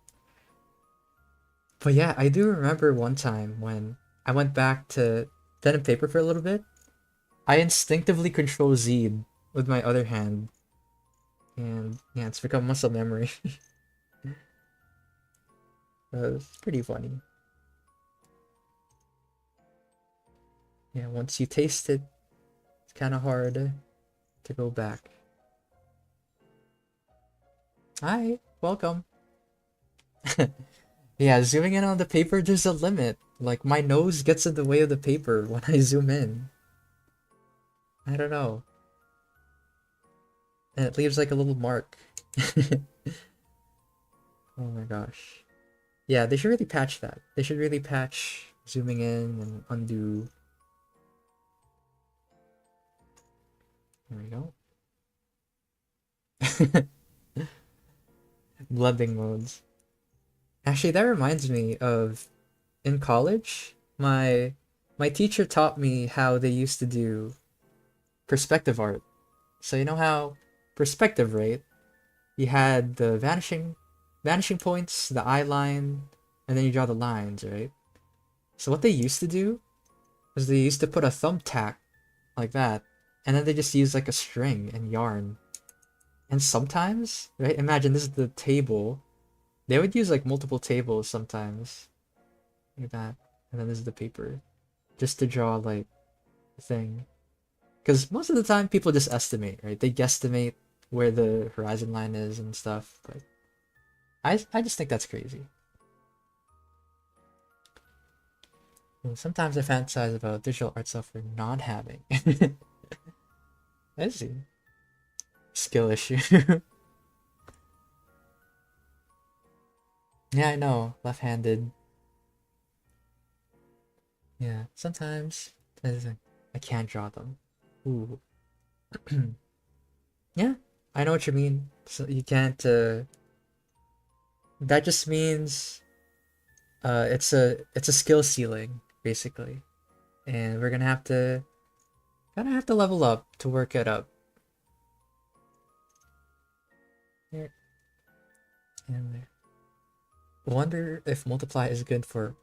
But yeah, I do remember one time when I went back to pen and paper for a little bit. I instinctively control Z with my other hand. And yeah, it's become muscle memory. It's pretty funny. Yeah, once you taste it, it's kind of hard to go back. Hi, welcome. Yeah, zooming in on the paper, there's a limit. Like, my nose gets in the way of the paper when I zoom in. I don't know. And it leaves like a little mark. Oh my gosh. Yeah, they should really patch that. They should really patch zooming in and undo. There we go. Blending modes. Actually, that reminds me of in college, my teacher taught me how they used to do perspective art. So you know how perspective, right? You had the vanishing points, the eye line, and then you draw the lines, right? So what they used to do was they used to put a thumbtack like that, and then they just use like a string and yarn. And sometimes, right? Imagine this is the table. They would use like multiple tables sometimes, like that, and then this is the paper, just to draw like a thing. Because most of the time people just estimate, right? They guesstimate where the horizon line is and stuff, but I just think that's crazy. And sometimes I fantasize about digital art software not having. I see. Skill issue. Yeah, I know. Left-handed. Yeah, sometimes I can't draw them. Ooh. Yeah, I know what you mean. So you can't. That just means it's a skill ceiling basically, and we're gonna have to level up to work it up. Here and there. Wonder if multiply is good for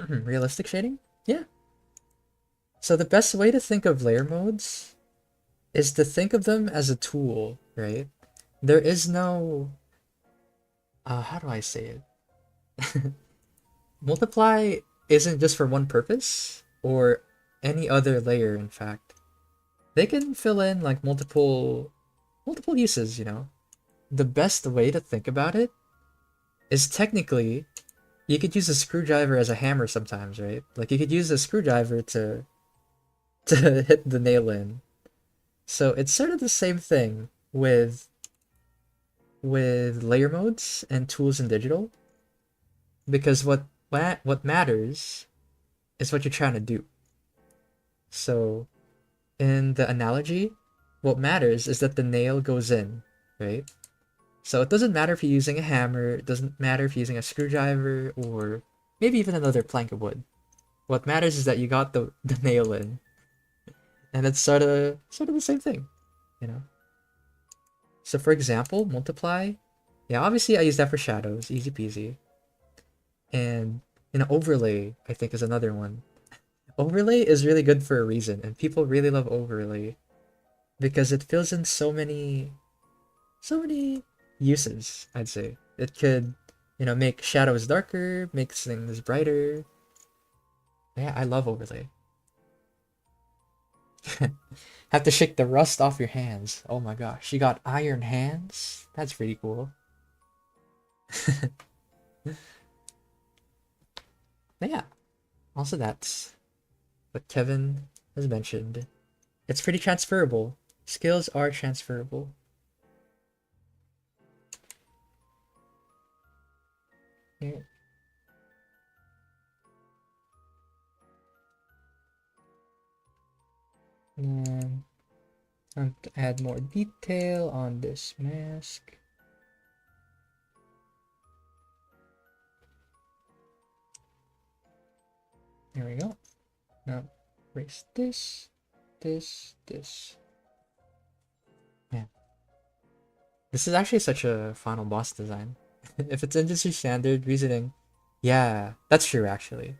realistic shading? Yeah. So the best way to think of layer modes is to think of them as a tool, right? There is no how do I say it? Multiply isn't just for one purpose or any other layer, in fact. They can fill in like multiple uses, you know. The best way to think about it is technically you could use a screwdriver as a hammer sometimes, right? Like you could use a screwdriver to hit the nail in. So it's sort of the same thing with layer modes and tools in digital, because what matters is what you're trying to do. So in the analogy, what matters is that the nail goes in. right? So it doesn't matter if you're using a hammer, it doesn't matter if you're using a screwdriver or maybe even another plank of wood. What matters is that you got the nail in. And it's sort of the same thing, you know? So for example, multiply. Yeah, obviously I use that for shadows, easy peasy. And overlay, I think, is another one. Overlay is really good for a reason, and people really love overlay because it fills in so many uses, I'd say. It could, make shadows darker, makes things brighter. Yeah, I love overlay. Have to shake the rust off your hands. Oh my gosh, you got iron hands? That's pretty cool. But yeah, also that's what Kevin has mentioned. It's pretty transferable. Skills are transferable. Yeah. And to add more detail on this mask. There we go. Now erase this, this. Yeah. This is actually such a final boss design. If it's industry standard reasoning, yeah, that's true actually.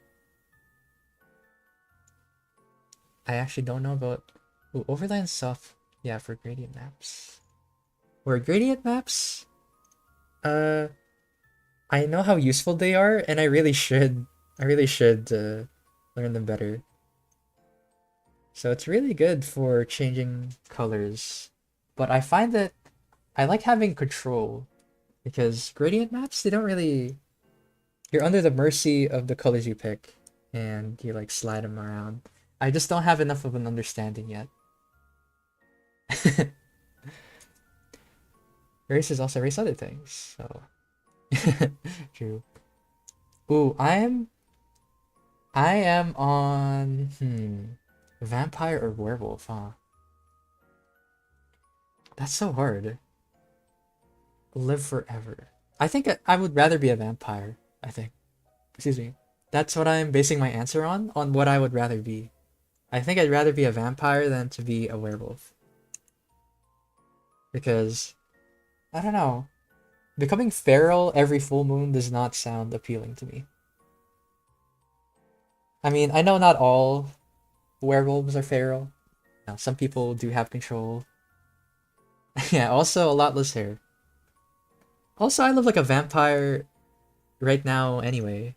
I actually don't know about overlay and stuff. Yeah, for gradient maps. Or gradient maps, uh, I know how useful they are, and I really should learn them better. So it's really good for changing colors. But I find that I like having control because gradient maps, they don't really, you're under the mercy of the colors you pick and you like slide them around. I just don't have enough of an understanding yet. Erasers also erase other things, so true. Ooh, I am on vampire or werewolf, huh? That's so hard. Live forever. I think I would rather be a vampire, I think. Excuse me. That's what I'm basing my answer on what I would rather be. I think I'd rather be a vampire than to be a werewolf. Because, I don't know, becoming feral every full moon does not sound appealing to me. I mean, I know not all werewolves are feral. Now, some people do have control. Yeah, also a lot less hair. Also, I look like a vampire right now anyway.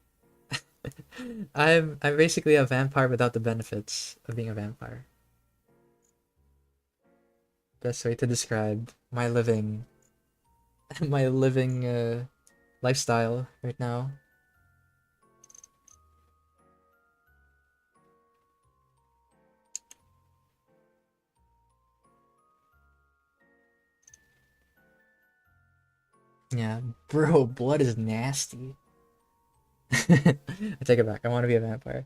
I'm basically a vampire without the benefits of being a vampire. Best way to describe my living my living lifestyle right now. Yeah, bro, blood is nasty. I take it back. I want to be a vampire.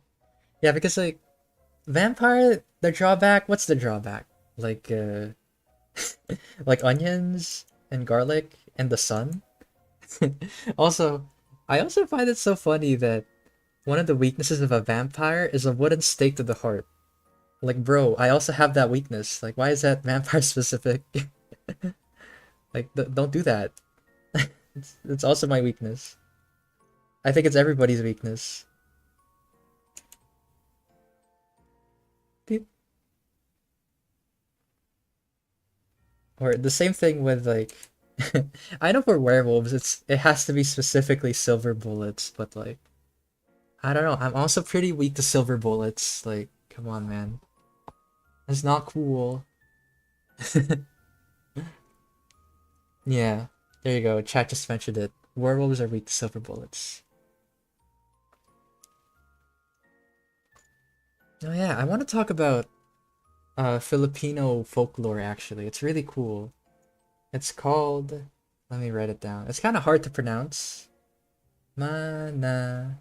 Yeah, because like vampire, the drawback. What's the drawback? Like like onions and garlic and the sun. Also, I also find it so funny that one of the weaknesses of a vampire is a wooden stake to the heart. Like, bro, I also have that weakness. Like, why is that vampire specific? Like, don't do that. It's also my weakness. I think it's everybody's weakness. Or the same thing with like, I know for werewolves, it has to be specifically silver bullets, but like, I don't know. I'm also pretty weak to silver bullets. Like, come on, man. That's not cool. Yeah, there you go. Chat just mentioned it. Werewolves are weak to silver bullets. Oh yeah, I want to talk about Filipino folklore actually. It's really cool. It's called, let me write it down. It's kind of hard to pronounce. Manananggal.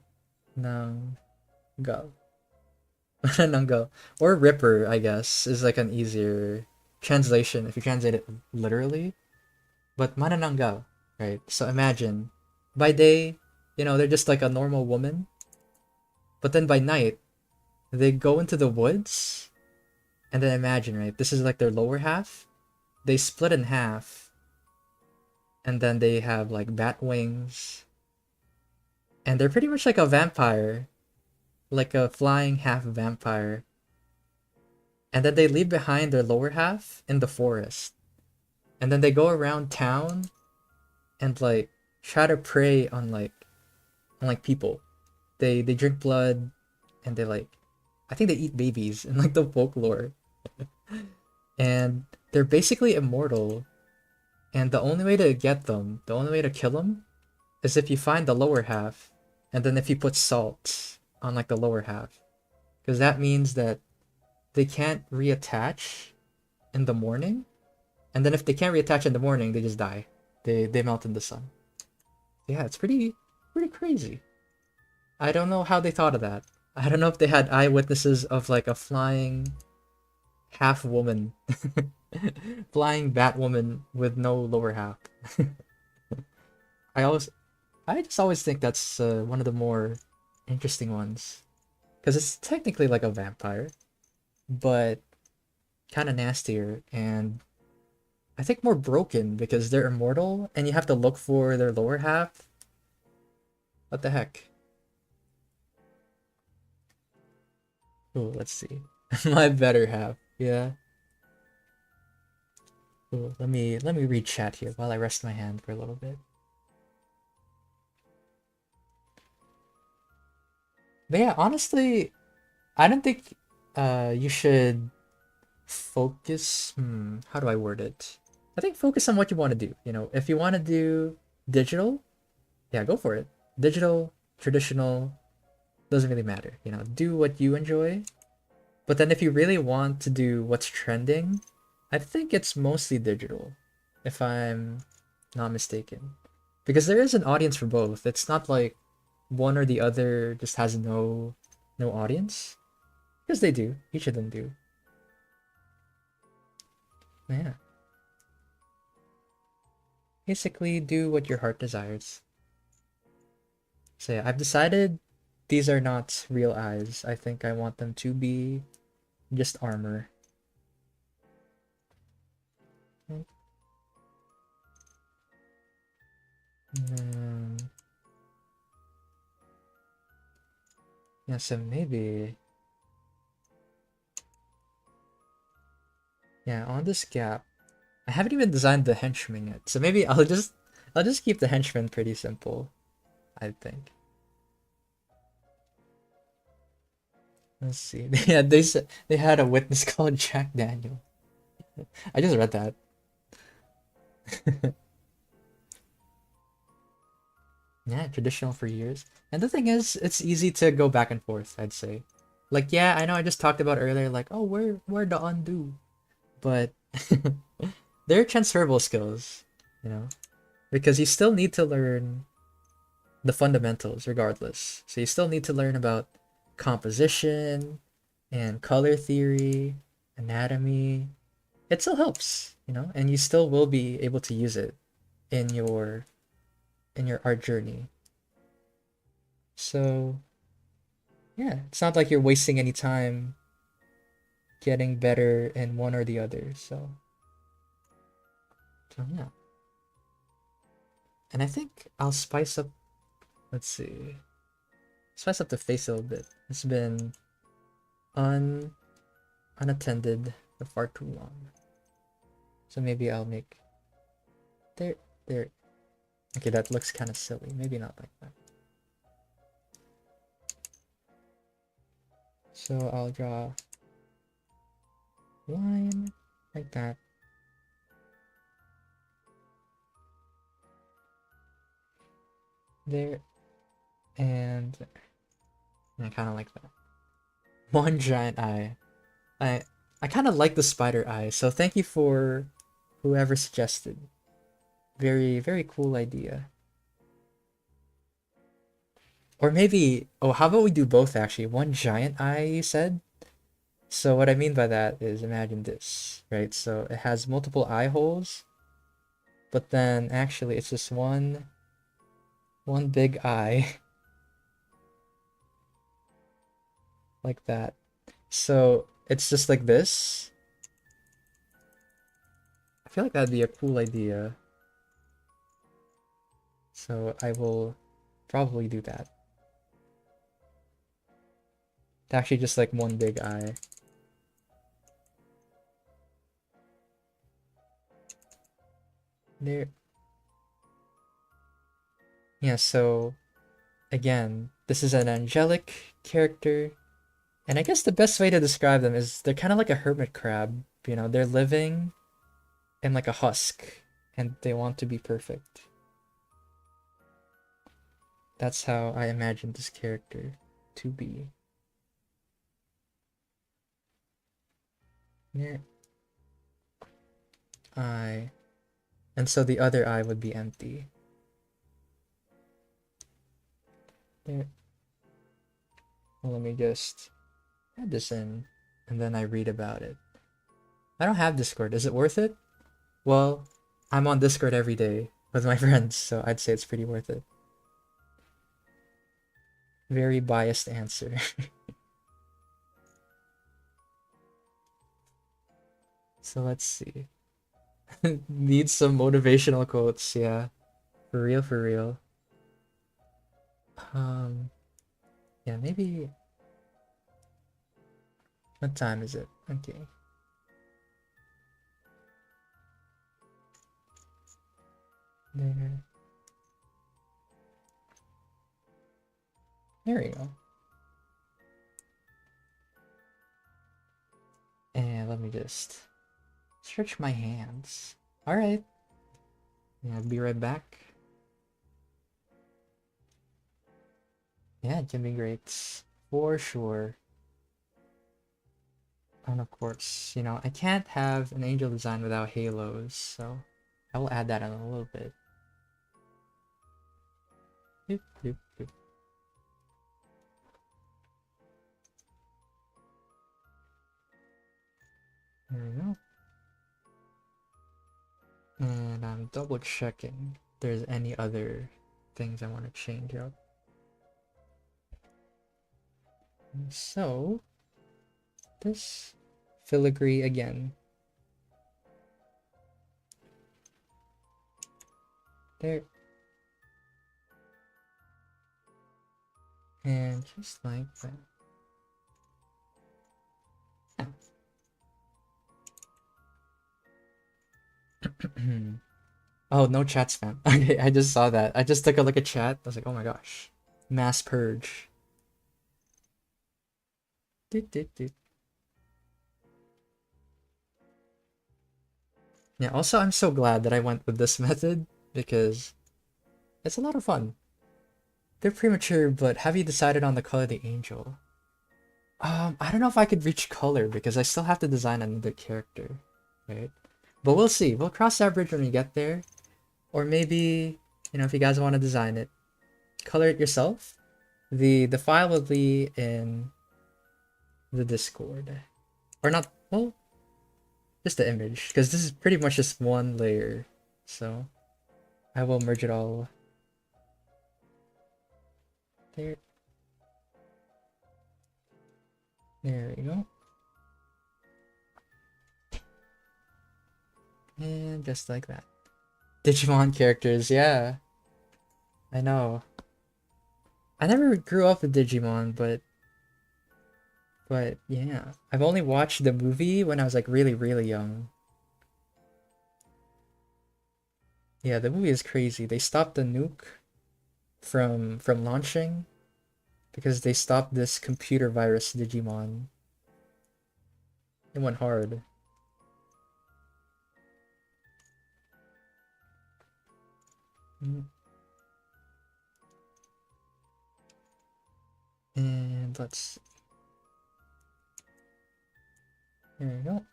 Manananggal. Or Ripper, I guess, is like an easier translation if you translate it literally. but manananggal, right? So imagine, by day, they're just like a normal woman, but then by night, they go into the woods, and then imagine, right? This is like their lower half. They split in half, and then they have like bat wings, and they're pretty much like a vampire, like a flying half vampire. And then they leave behind their lower half in the forest. And then they go around town and like try to prey on people. They drink blood and they like I think they eat babies in like the folklore. And they're basically immortal. And the only way to get them, the only way to kill them is if you find the lower half and then if you put salt on like the lower half. Because that means that they can't reattach in the morning. And then if they can't reattach in the morning, they just die. They melt in the sun. Yeah, it's pretty crazy. I don't know how they thought of that. I don't know if they had eyewitnesses of like a flying half woman, flying bat woman with no lower half. I always, I just always think that's one of the more interesting ones because it's technically like a vampire, but kind of nastier and I think more broken because they're immortal and you have to look for their lower half. What the heck? Oh, let's see. My better half. Yeah. Ooh, let me read chat here while I rest my hand for a little bit. But yeah, honestly, I don't think you should focus. How do I word it? I think focus on what you want to do. If you want to do digital, yeah, go for it. Digital, traditional, doesn't really matter. Do what you enjoy. But then if you really want to do what's trending, I think it's mostly digital, if I'm not mistaken. Because there is an audience for both. It's not like one or the other just has no audience. Because they do. Each of them do. Yeah. Basically do what your heart desires. So yeah, I've decided these are not real eyes. I think I want them to be just armor. Mm, yeah, so maybe... Yeah, on this gap, I haven't even designed the henchman yet. So maybe I'll just keep the henchman pretty simple, I think. Let's see. Yeah, they said they had a witness called Jack Daniel. I just read that. Yeah, traditional for years. And the thing is, it's easy to go back and forth, I'd say. Like, yeah, I know I just talked about earlier, like, oh, where the undo? But they're transferable skills, you know? Because you still need to learn the fundamentals regardless. So you still need to learn about composition and color theory, anatomy. It still helps, and you still will be able to use it in your art journey. So, yeah, it's not like you're wasting any time getting better in one or the other. So yeah. And I think I'll spice up, let's see, spice up the face a little bit. It's been un unattended for far too long. So maybe I'll make there. Okay, that looks kind of silly. Maybe not like that. So I'll draw line like that. There and kind of like that. One giant eye. I kind of like the spider eye, so thank you for whoever suggested. Very, very cool idea. Or maybe, oh, how about we do both actually? One giant eye, you said? So what I mean by that is imagine this, right? So it has multiple eye holes, but then actually it's just one big eye like that. So it's just like this. I feel like that'd be a cool idea. So I will probably do that. It's actually just like one big eye. There. Yeah, so again, this is an angelic character. And I guess the best way to describe them is they're kind of like a hermit crab. You know, they're living in like a husk and they want to be perfect. That's how I imagine this character to be. There. Eye. And so the other eye would be empty. There. Well, let me just add this in, and then I read about it. I don't have Discord. Is it worth it? Well, I'm on Discord every day with my friends, so I'd say it's pretty worth it. Very biased answer. So let's see. Need some motivational quotes, yeah. For real, for real. Yeah, maybe. What time is it? Okay. There. There we go. And let me just stretch my hands. Alright. Yeah, I'll be right back. Yeah, it can be great. For sure. And of course, you know, I can't have an angel design without halos, so I will add that in a little bit. Doop, doop, doop. There we go. And I'm double checking if there's any other things I want to change up. So, this filigree again. There. And just like that. Oh, no chat spam. Okay, I just saw that. I just took a look at chat. I was like, oh my gosh. Mass purge. Doot, doot, doot. Yeah, also I'm so glad that I went with this method because it's a lot of fun. They're premature, but have you decided on the color of the angel? I don't know if I could reach color because I still have to design another character, right? But we'll see. We'll cross that bridge when we get there. Or maybe, you know, if you guys want to design it, color it yourself. The file will be in the Discord. Or not, well, just the image, because this is pretty much just one layer. So I will merge it all there. There we go. And just like that. Digimon characters, yeah. I know. I never grew up with Digimon, but yeah. I've only watched the movie when I was like really, really young. Yeah, the movie is crazy. They stopped the nuke from launching because they stopped this computer virus Digimon. It went hard. And let's... There we go.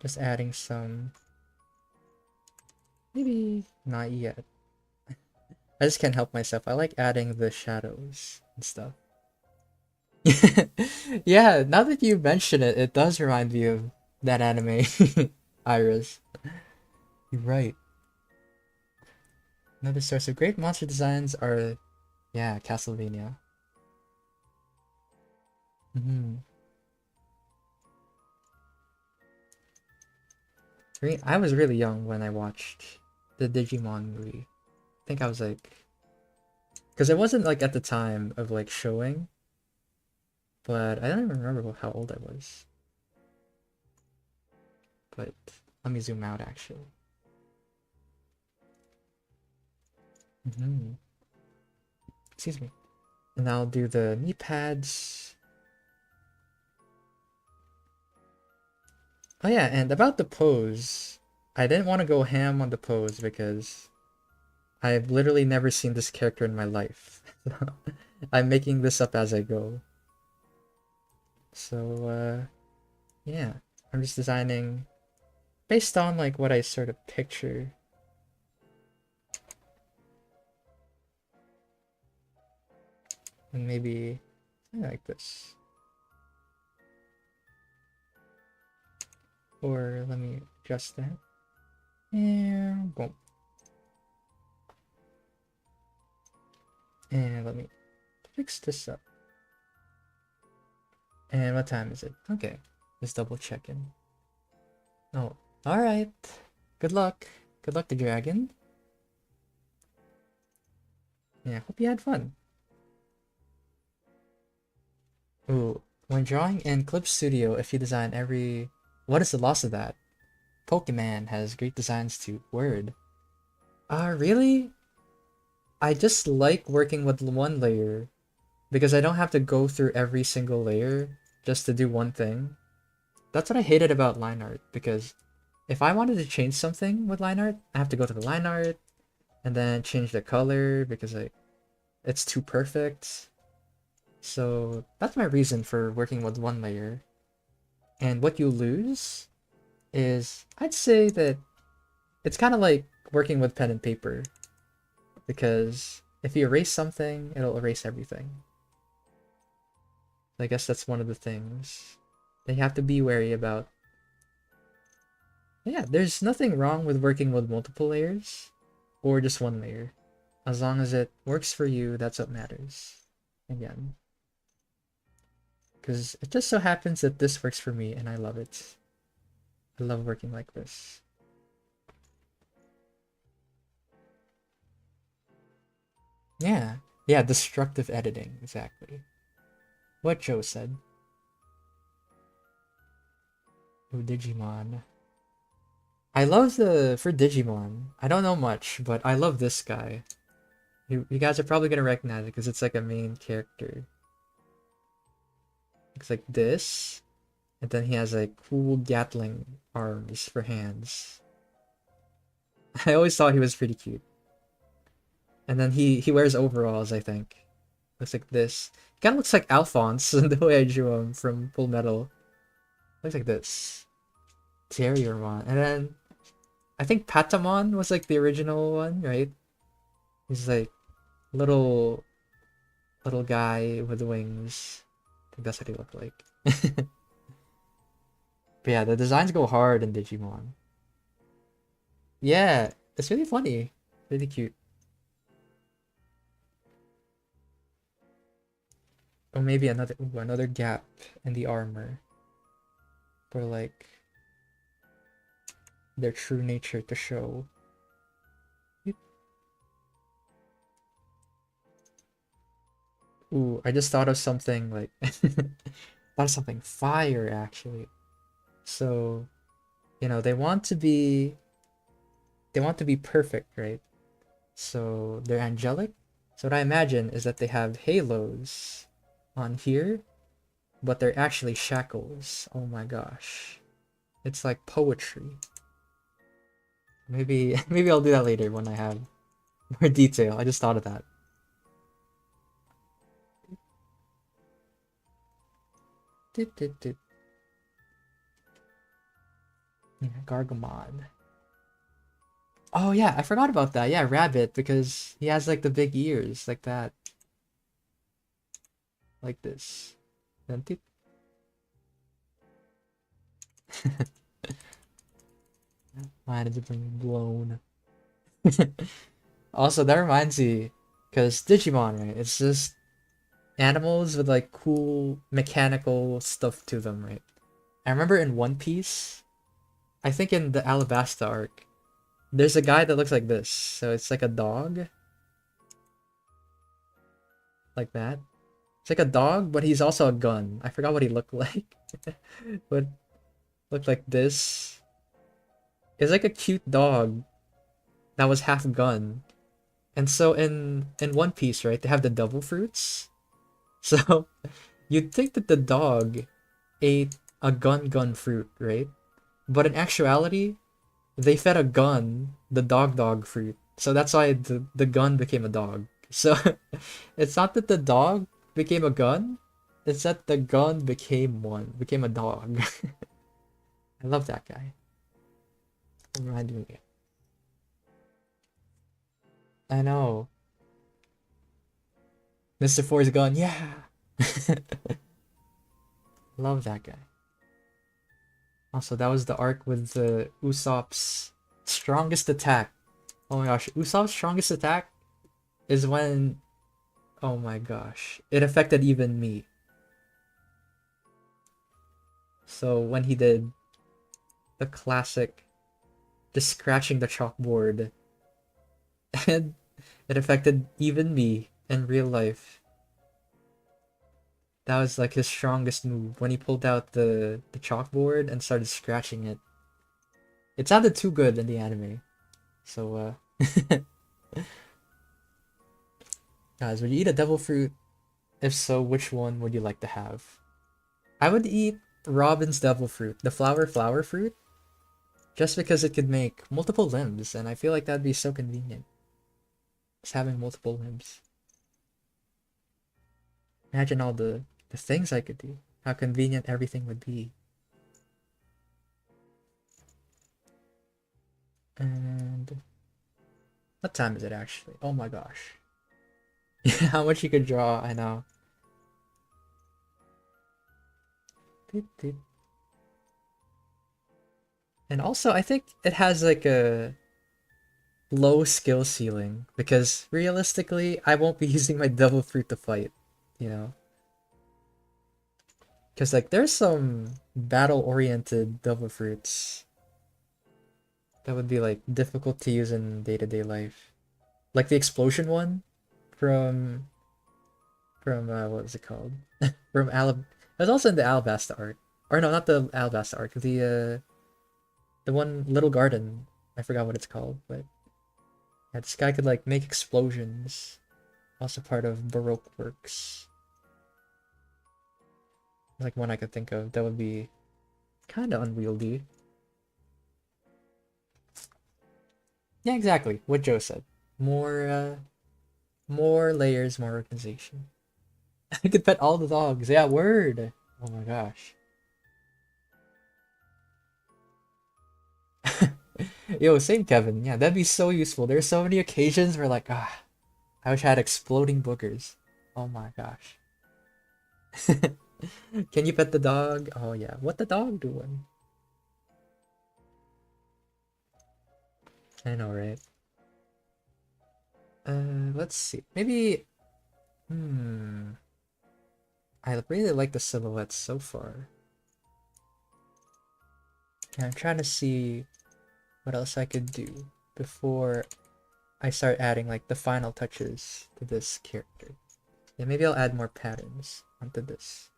Just adding some... Maybe not yet. I just can't help myself. I like adding the shadows and stuff. Yeah, now that you mention it, it does remind me of that anime, Iris. You're right. Another source of great monster designs are, yeah, Castlevania. Hmm. I was really young when I watched the Digimon movie. I think I was like, because it wasn't like at the time of like showing, but I don't even remember how old I was. But let me zoom out actually. Hmm. Excuse me. And I'll do the knee pads. Oh yeah, and about the pose, I didn't want to go ham on the pose because I've literally never seen this character in my life. I'm making this up as I go. So, yeah. I'm just designing based on like what I sort of picture. And maybe something like this. Or let me adjust that. And boom. And let me fix this up. And what time is it? Okay. Just double checking. Oh, alright. Good luck. Good luck, the dragon. Yeah, hope you had fun. Ooh, when drawing in Clip Studio, if you design every... What is the loss of that? Pokemon has great designs too. Word. Really? I just like working with one layer because I don't have to go through every single layer just to do one thing. That's what I hated about line art, because if I wanted to change something with line art, I have to go to the line art and then change the color because it's too perfect. So that's my reason for working with one layer. And what you lose is, I'd say that it's kind of like working with pen and paper, because if you erase something, it'll erase everything. I guess that's one of the things that you have to be wary about. Yeah, there's nothing wrong with working with multiple layers or just one layer. As long as it works for you, that's what matters. Again. Because it just so happens that this works for me and I love it. I love working like this. Yeah. Yeah, destructive editing, exactly. What Joe said. Oh, Digimon. I love for Digimon. I don't know much, but I love this guy. You guys are probably gonna recognize it because it's like a main character. Looks like this. And then he has like cool Gatling arms for hands. I always thought he was pretty cute. And then he wears overalls, I think. Looks like this. Kind of looks like Alphonse in the way I drew him from Full Metal. Looks like this. Terriermon. And then I think Patamon was like the original one, right? He's like little little guy with wings. I think that's what he looked like. But yeah, the designs go hard in Digimon. Yeah, it's really funny. Really cute. Or maybe another gap in the armor for like their true nature to show. Ooh, I just thought of something like thought of something fire actually. So, they want to be perfect, right? So they're angelic. So what I imagine is that they have halos on here, but they're actually shackles. Oh my gosh. It's like poetry. Maybe maybe I'll do that later when I have more detail. I just thought of that. Dit, dit, dit. Yeah, Gargamon. Oh yeah, I forgot about that. Yeah, Rabbit, because he has like the big ears like that. Like this. Then tit. Mine is being blown. Also, that reminds me, because Digimon, right? It's just animals with like cool mechanical stuff to them, right? I remember in One Piece, I think in the Alabasta arc, there's a guy that looks like this. So it's like a dog, like that. It's like a dog, but he's also a gun. I forgot what he looked like, but looked like this. It's like a cute dog that was half gun. And so in One Piece, right, they have the devil fruits. So you'd think that the dog ate a gun fruit, right? But in actuality, they fed a gun the dog fruit. So that's why the gun became a dog. So it's not that the dog became a gun, it's that the gun became a dog. I love that guy. What am I doing it? I know. Mr. Four's gun, yeah. Love that guy. Also, that was the arc with the Usopp's strongest attack. Oh my gosh, Usopp's strongest attack is when, oh my gosh, it affected even me. So when he did the classic, just scratching the chalkboard, and it affected even me in real life. That was like his strongest move when he pulled out the chalkboard and started scratching it. It sounded too good in the anime. So guys, would you eat a devil fruit? If so, which one would you like to have? I would eat Robin's devil fruit, the flower fruit, just because it could make multiple limbs, and I feel like that'd be so convenient. Just having multiple limbs. Imagine all the things I could do. How convenient everything would be. And what time is it actually? Oh my gosh. How much you could draw, I know. And also, I think it has like a low skill ceiling because realistically, I won't be using my devil fruit to fight, you know? Because like there's some battle-oriented devil fruits that would be like difficult to use in day-to-day life. Like the explosion one from what was it called? From Alab it was also in the Alabasta arc. Or no, not the Alabasta arc, the one Little Garden. I forgot what it's called, but yeah, this guy could like make explosions. Also part of Baroque works. Like one I could think of that would be kind of unwieldy. Yeah, exactly what Joe said. More layers, more organization. I could pet all the dogs. Yeah, word. Oh my gosh. Yo, same Kevin. Yeah, that'd be so useful. There's so many occasions where like, I wish I had exploding boogers. Oh my gosh. Can you pet the dog? Oh yeah. What the dog doing? I know, right? Let's see. Maybe. Hmm. I really like the silhouettes so far. Yeah, I'm trying to see what else I could do before I start adding like the final touches to this character. Yeah, maybe I'll add more patterns onto this.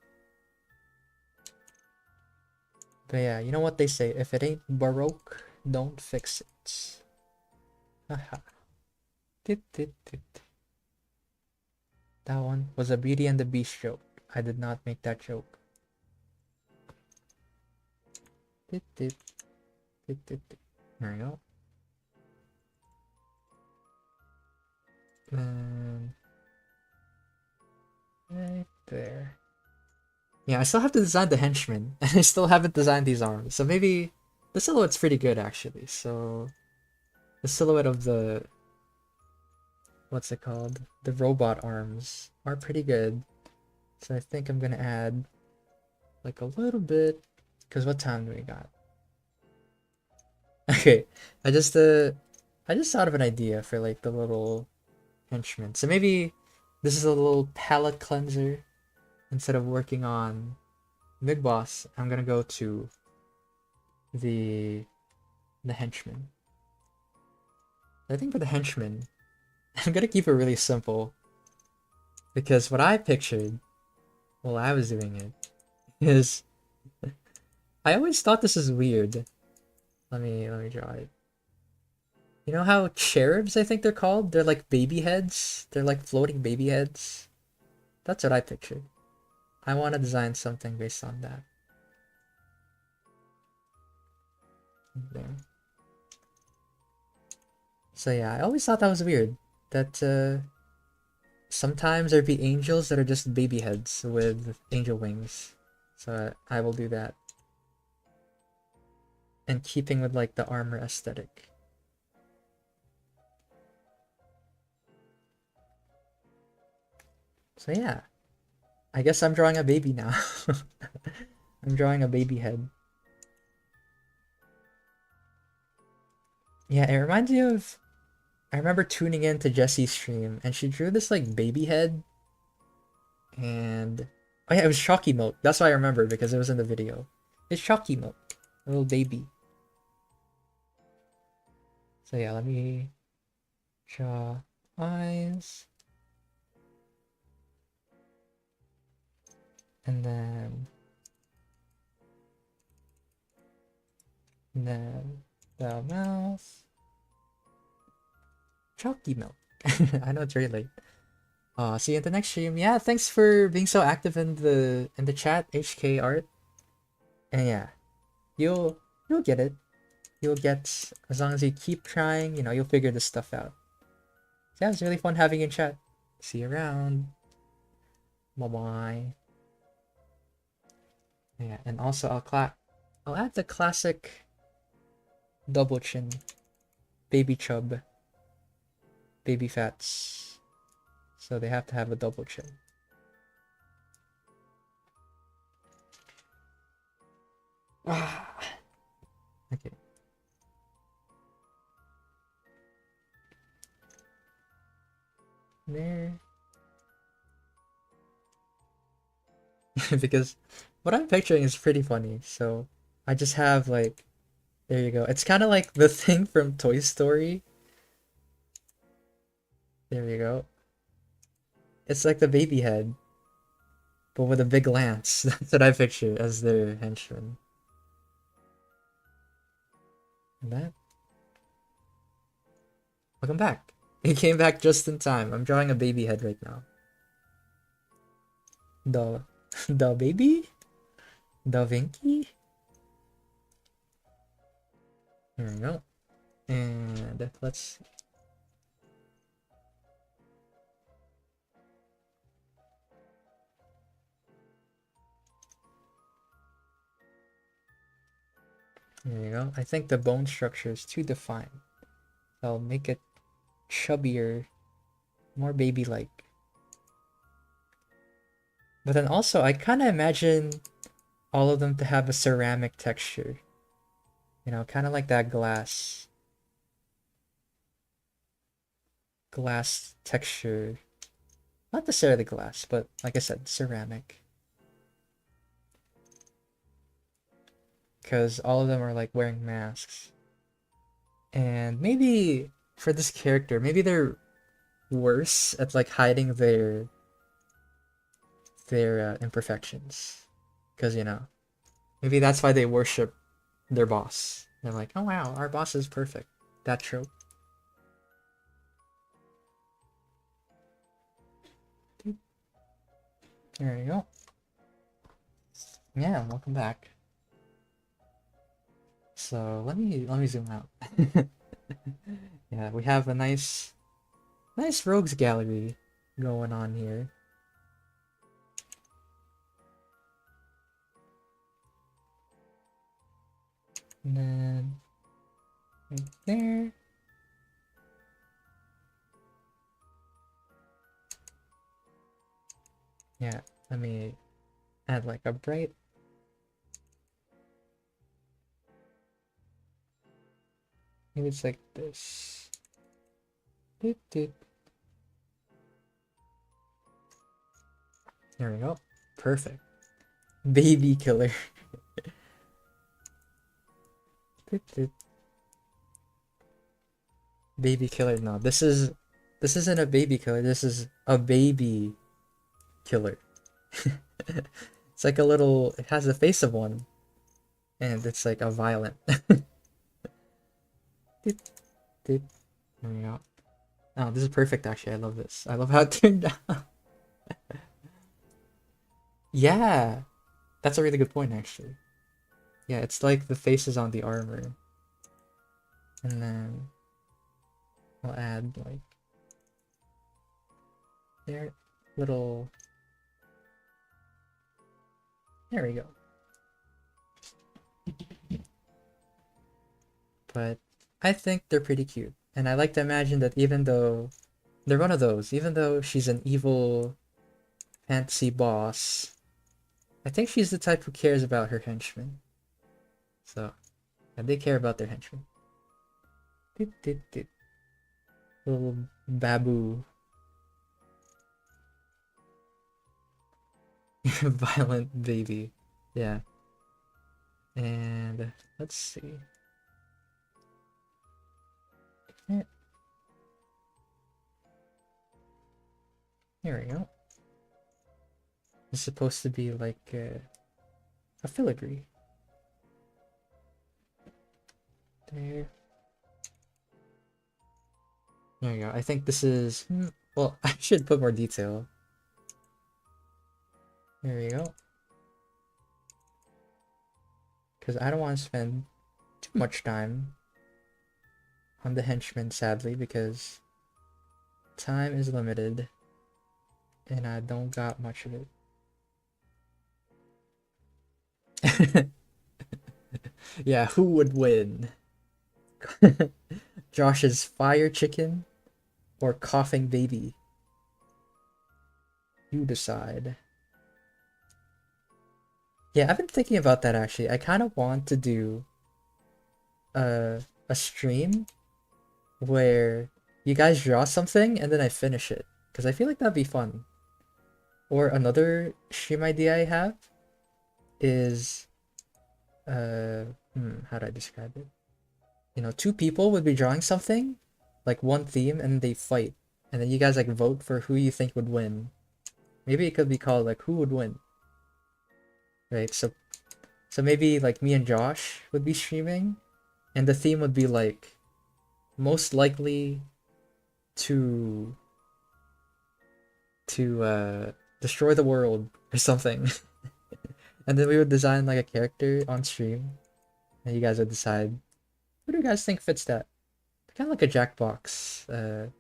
But yeah, you know what they say, if it ain't Baroque, don't fix it. Haha. Tit, tit, tit. That one was a Beauty and the Beast joke. I did not make that joke. Tit, tit, tit, tit, tit. There we go. And right there. Yeah, I still have to design the henchmen, and I still haven't designed these arms. So maybe the silhouette's pretty good actually. So the silhouette of the what's it called? The robot arms are pretty good. So I think I'm gonna add like a little bit. Cause what time do we got? Okay, I just I just thought of an idea for like the little henchmen. So maybe this is a little palette cleanser. Instead of working on Big Boss, I'm gonna go to the henchmen. I think for the henchmen, I'm gonna keep it really simple because what I pictured while I was doing it is I always thought this is weird. Let me draw it. You know how cherubs, I think they're called? They're like baby heads. They're like floating baby heads. That's what I pictured. I want to design something based on that. There. So yeah, I always thought that was weird. That sometimes there'd be angels that are just baby heads with angel wings. So I will do that. And keeping with like the armor aesthetic. So yeah, I guess I'm drawing a baby now. I'm drawing a baby head. Yeah, it reminds me of... I remember tuning in to Jessie's stream, and she drew this like baby head. And... oh yeah, it was Chalky Milk. That's why I remember, because it was in the video. It's Chalky Milk. A little baby. So yeah, let me draw eyes. And then the mouth. Chalky Milk. I know it's very late. See you in the next stream. Yeah, thanks for being so active in the chat, HK Art. And yeah, you'll get it. You'll get, as long as you keep trying, you know, you'll figure this stuff out. Yeah, it was really fun having you in chat. See you around. Bye bye. Yeah, and also I'll add the classic double chin, baby chub, baby fats. So they have to have a double chin. Okay. There. Because what I'm picturing is pretty funny, so I just have like, there you go. It's kind of like the thing from Toy Story. There you go. It's like the baby head, but with a big lance. That's what I picture as their henchman. And that. Welcome back. He came back just in time. I'm drawing a baby head right now. The baby? Da Vinci? There we go. And let's... there you go. I think the bone structure is too defined. I'll make it chubbier, more baby-like. But then also, I kind of imagine all of them to have a ceramic texture. You know, kind of like that glass texture. Not necessarily glass, but like I said, ceramic. Because all of them are like wearing masks. And maybe for this character, maybe they're worse at like hiding their imperfections. Because, you know, maybe that's why they worship their boss. They're like, oh wow, our boss is perfect. That trope. There you go. Yeah, welcome back. So let me zoom out. Yeah, we have a nice rogues gallery going on here. And then right there. Yeah, let me add like a bright. Maybe it's like this. Doot, doot. There we go. Perfect. Baby killer. Doot, doot. Baby killer. No, this isn't a baby killer. This is a baby killer. It's like a little. It has the face of one, and it's like a violent. Doot, doot. There we go. Oh, this is perfect. Actually, I love this. I love how it turned out. Yeah, that's a really good point. Actually, yeah, it's like the faces on the armor, and then I'll add like their little. There we go. But I think they're pretty cute. And I like to imagine that even though they're one of those, even though she's an evil fantasy boss, I think she's the type who cares about her henchmen. So, yeah, they care about their henchmen. Doot, doot, doot. Little babu. Violent baby. Yeah. And let's see. Here we go. It's supposed to be like a filigree. There. There you go. I think this is... well, I should put more detail. There we go. Because I don't want to spend too much time on the henchmen, sadly, because time is limited. And I don't got much of it. Yeah, who would win? Josh's fire chicken or coughing baby? You decide. Yeah, I've been thinking about that actually. I kind of want to do a stream where you guys draw something and then I finish it, because I feel like that'd be fun. Or another stream idea I have is how do I describe it? You know, two people would be drawing something, like one theme, and they fight. And then you guys like vote for who you think would win. Maybe it could be called like who would win. Right? So maybe like me and Josh would be streaming, and the theme would be like most likely to destroy the world or something. And then we would design like a character on stream, and you guys would decide who do you guys think fits that. Kind of like a Jackbox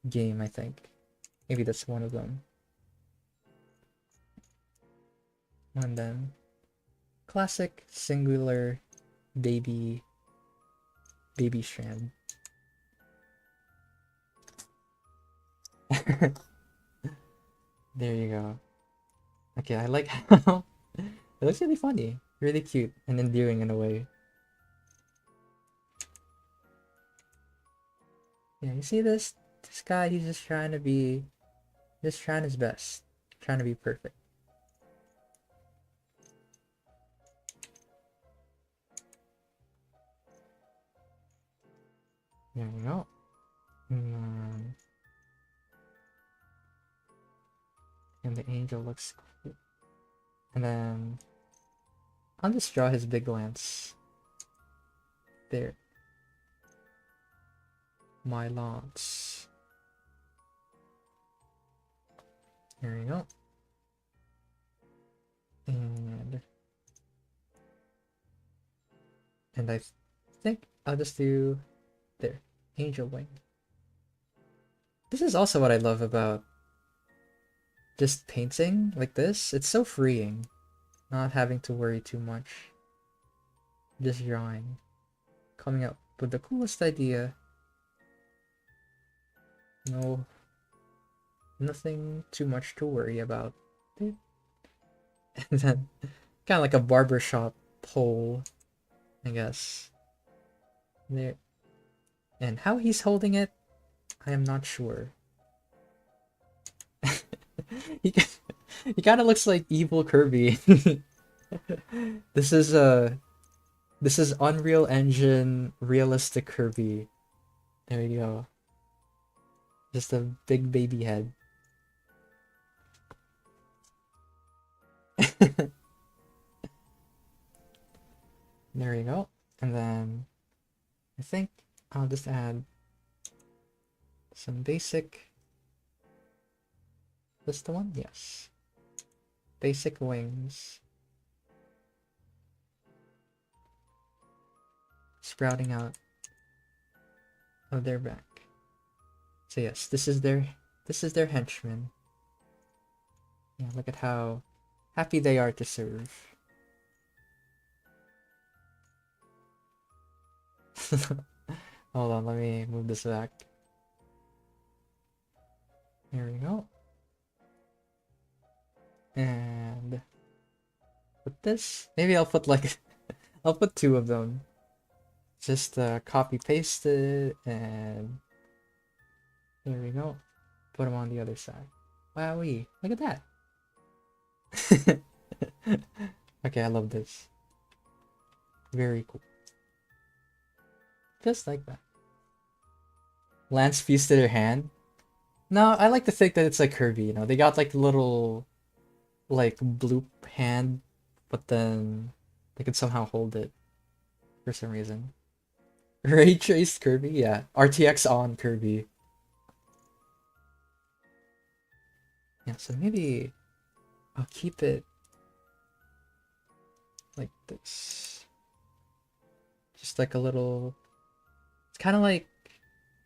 game, I think. Maybe that's one of them. And then classic singular baby strand. There you go. Okay, I like how it looks really funny, really cute and endearing in a way. Yeah, you see this guy, he's just trying his best, trying to be perfect. There we go. And the angel looks cool. And then I'll just draw his big lance. There. My lance. There we go. And I think I'll just do there. Angel wing. This is also what I love about just painting like this. It's so freeing. Not having to worry too much. Just drawing. Coming up with the coolest idea. No, nothing too much to worry about. And then, kind of like a barbershop pole, I guess. There. And how he's holding it, I am not sure. he, he kind of looks like evil Kirby. This is this is Unreal Engine realistic Kirby. There you go. Just a big baby head. There you go. And then I think I'll just add some basic. This the one? Yes. Basic wings. Sprouting out of their back. So yes, this is their henchmen. Yeah, look at how happy they are to serve. Hold on, let me move this back. There we go. And put this. Maybe I'll put like I'll put 2 of them. Just copy paste it, and there we go. Put them on the other side. Wowee! Look at that. Okay, I love this. Very cool. Just like that. Lance piece to their hand. No, I like to think that it's like Kirby, you know. They got like the little like bloop hand, but then they could somehow hold it for some reason. Ray traced Kirby, yeah. RTX on Kirby. Yeah, so maybe I'll keep it like this. Just like a little. It's kind of like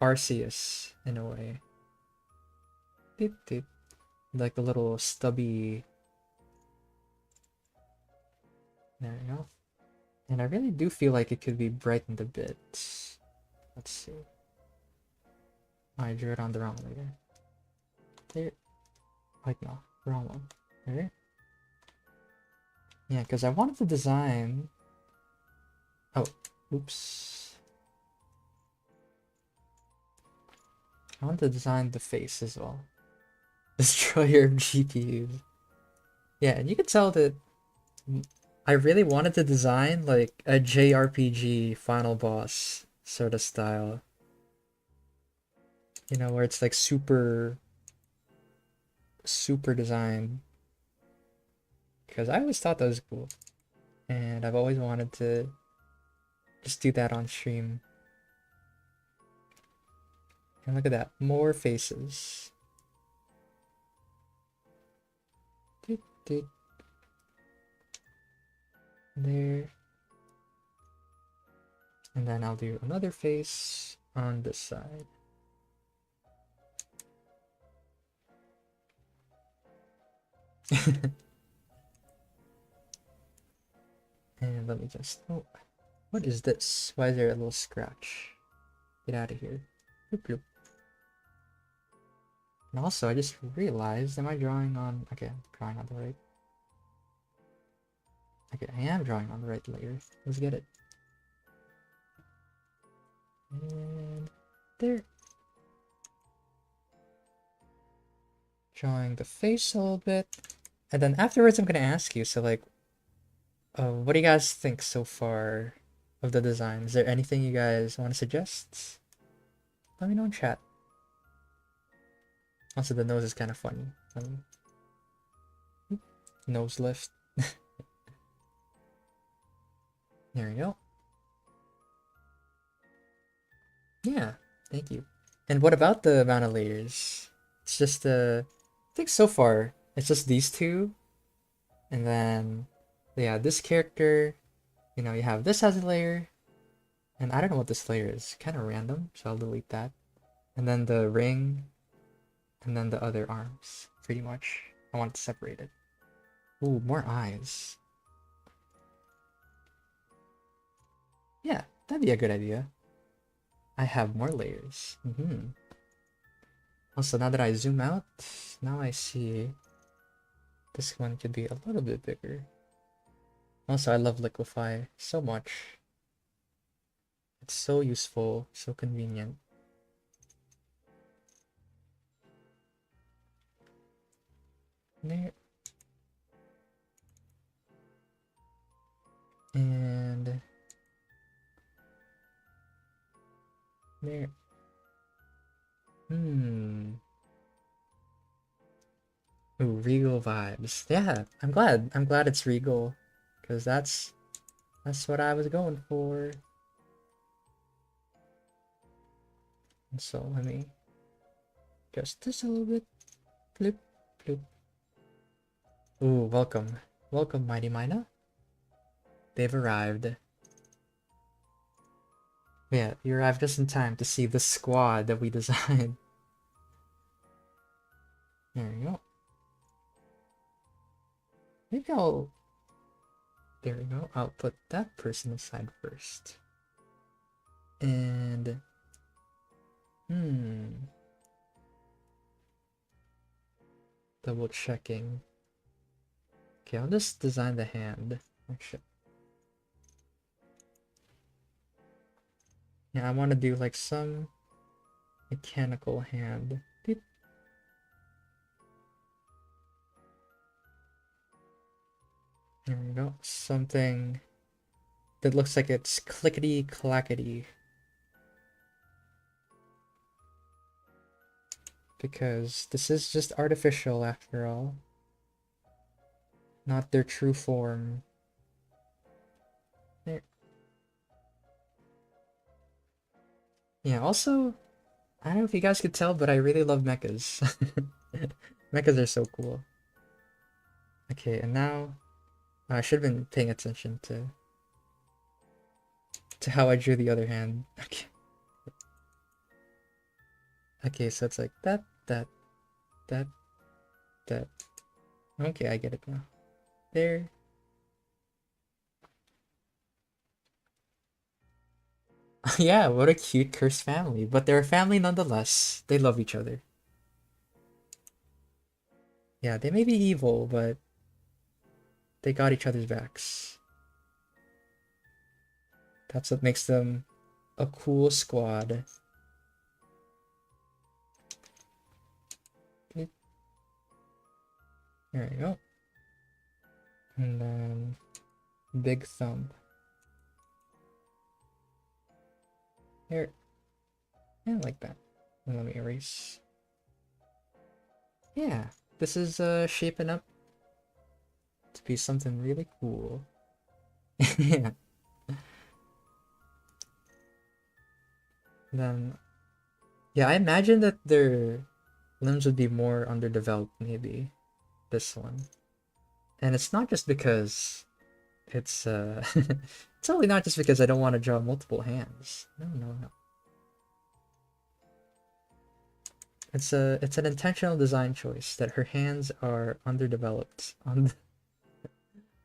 Arceus in a way. Beep, beep. Like a little stubby. There we go. And I really do feel like it could be brightened a bit. Let's see. I drew it on the wrong layer. There. Like, no, wrong one. There. Yeah, because I wanted to design. Oh, oops. I wanted to design the face as well. Destroyer of GPUs. Yeah, and you could tell that I really wanted to design like a JRPG final boss sort of style. You know, where it's like super designed. Because I always thought that was cool. And I've always wanted to just do that on stream. And look at that, more faces. Doot, doot. There. And then I'll do another face on this side. And let me just, oh, what is this? Why is there a little scratch? Get out of here. Bloop, bloop. And also, I just realized, am I drawing on, okay, I'm drawing on the right. Okay, I am drawing on the right layer. Let's get it. And there. Drawing the face a little bit. And then afterwards, I'm gonna ask you, so like, what do you guys think so far of the design? Is there anything you guys want to suggest? Let me know in chat. Also, the nose is kind of funny. Nose lift. There we go. Yeah, thank you. And what about the amount of layers? It's just I think so far it's just these two, and then yeah, this character. You know, you have this as a layer, and I don't know what this layer is. Kind of random, so I'll delete that. And then the ring, and then the other arms. Pretty much, I want to separate it. Ooh, more eyes. Yeah, that'd be a good idea. I have more layers. Also, now that I zoom out, now I see this one could be a little bit bigger. Also, I love Liquify so much. It's so useful, so convenient. There. And there. Ooh, regal vibes. Yeah, I'm glad. I'm glad it's regal, because that's what I was going for. And so let me just this a little bit. Bloop, bloop. Ooh, welcome. Welcome, Mighty Mina. They've arrived. Yeah, you arrived just in time to see the squad that we designed. There we go. Maybe I'll... There we go. I'll put that person aside first. And... Double checking. Okay, I'll just design the hand. Actually. Yeah, I want to do like some mechanical hand. Beep. There we go. Something that looks like it's clickety clackety. Because this is just artificial after all. Not their true form. There. Yeah, also, I don't know if you guys could tell, but I really love mechas. Mechas are so cool. Okay, and now I should have been paying attention to how I drew the other hand. Okay. Okay, so it's like that. Okay, I get it now. There. Yeah, what a cute cursed family. But they're a family nonetheless. They love each other. Yeah, they may be evil, but they got each other's backs. That's what makes them a cool squad. There we go. And then big thumb. There. Yeah, like that. And let me erase. Yeah, this is shaping up to be something really cool. Yeah. Then, yeah, I imagine that their limbs would be more underdeveloped, maybe. This one. And it's not just because it's it's totally not just because I don't want to draw multiple hands. No. It's an intentional design choice that her hands are underdeveloped on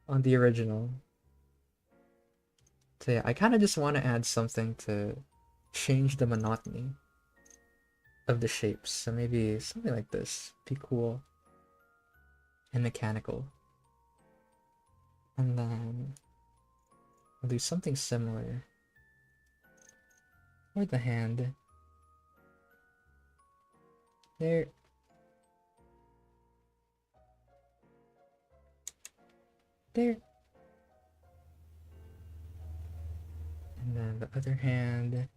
the original. So yeah, I kind of just want to add something to change the monotony of the shapes. So maybe something like this. Be cool and mechanical. And then I'll do something similar for the hand. There. There. And then the other hand.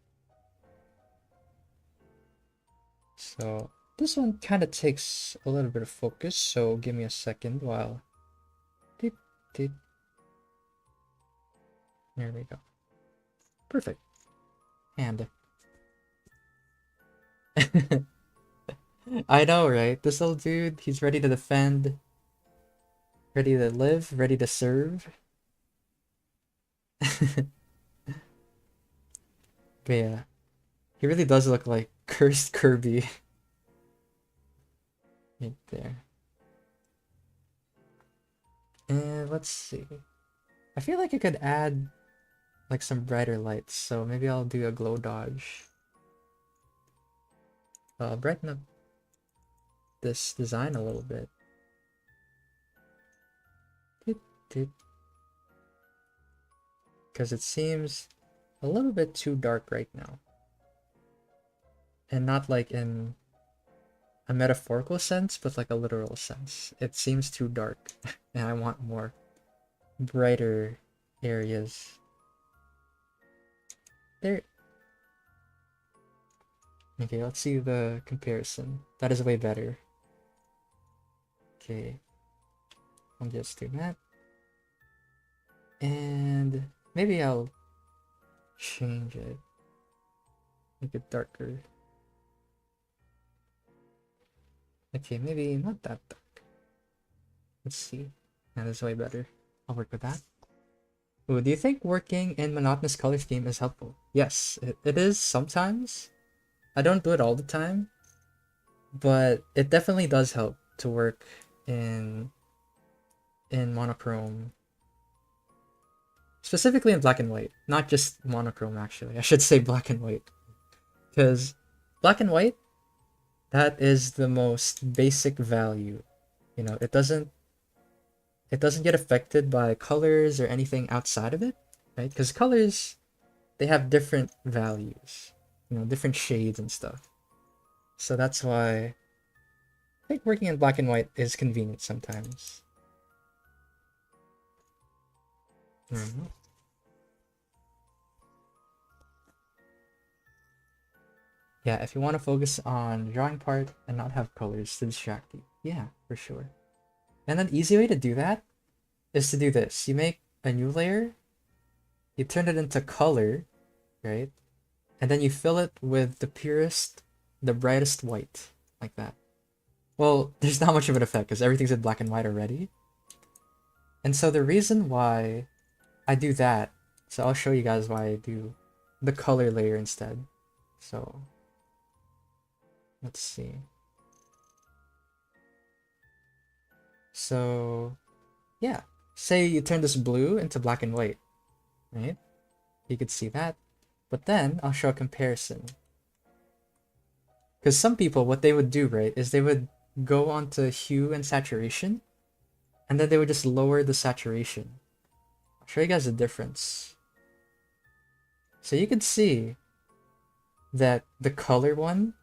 So this one kind of takes a little bit of focus, so give me a second while... There we go. Perfect. Hand. I know, right? This little dude, he's ready to defend, ready to live, ready to serve. But yeah, he really does look like cursed Kirby. Right there. And let's see. I feel like I could add like some brighter lights, so maybe I'll do a glow dodge. I'll brighten up this design a little bit. Because it seems a little bit too dark right now. And not like in a metaphorical sense, but like a literal sense. It seems too dark, and I want more brighter areas. There. Okay, let's see the comparison. That is way better. Okay, I'll just do that. And maybe I'll change it. Make it darker. Okay, maybe not that dark. Let's see. That is way better. I'll work with that. Ooh, do you think working in monotonous color scheme is helpful? Yes, it is sometimes. I don't do it all the time, but it definitely does help to work in monochrome. Specifically in black and white, not just monochrome actually. I should say black and white. Because black and white, that is the most basic value. You know, it doesn't get affected by colors or anything outside of it, right? Because colors, they have different values, you know, different shades and stuff. So that's why I think working in black and white is convenient sometimes. Yeah, if you want to focus on drawing part and not have colors to distract you. Yeah, for sure. And an easy way to do that is to do this. You make a new layer, you turn it into color, right? And then you fill it with the purest, the brightest white, like that. Well, there's not much of an effect because everything's in black and white already. And so the reason why I do that, so I'll show you guys why I do the color layer instead. So let's see. So yeah, say you turn this blue into black and white, right? You could see that. But then I'll show a comparison. Because some people, what they would do, right, is they would go onto hue and saturation, and then they would just lower the saturation. I'll show you guys the difference. So you can see that the color one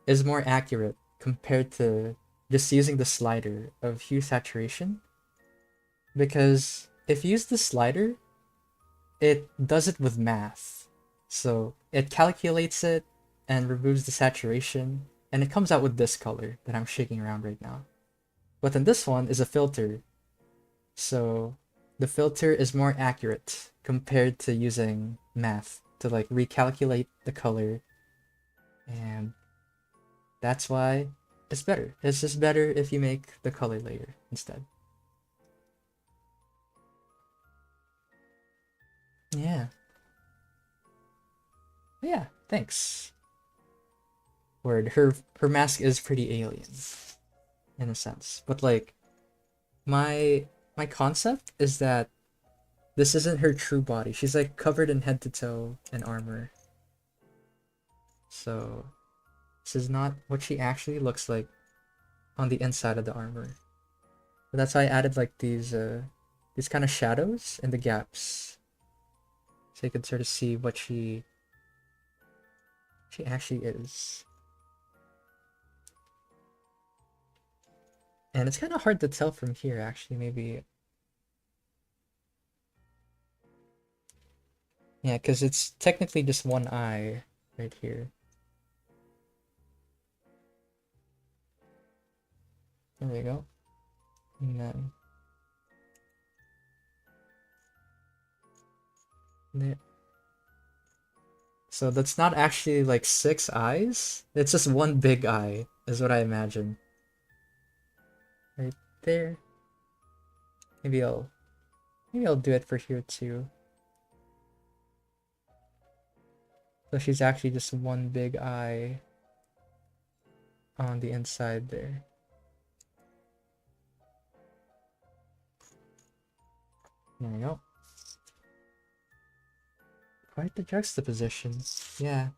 is more accurate compared to just using the slider of hue saturation. Because if you use the slider, it does it with math. So it calculates it and removes the saturation, and it comes out with this color that I'm shaking around right now. But then this one is a filter. So the filter is more accurate compared to using math to like recalculate the color. And that's why it's better. It's just better if you make the color layer instead. Yeah. Yeah, thanks. Word. Her mask is pretty alien in a sense. But like my concept is that this isn't her true body. She's like covered in head to toe in armor. So this is not what she actually looks like on the inside of the armor. But that's why I added like these kind of shadows in the gaps. So you can sort of see what she actually is. And it's kind of hard to tell from here, actually, maybe. Yeah, because it's technically just one eye right here. There we go. And then there. So that's not actually like 6 eyes. It's just one big eye, is what I imagine. Right there. Maybe I'll do it for here too. So she's actually just one big eye on the inside there. There we go. Quite the juxtaposition. Yeah.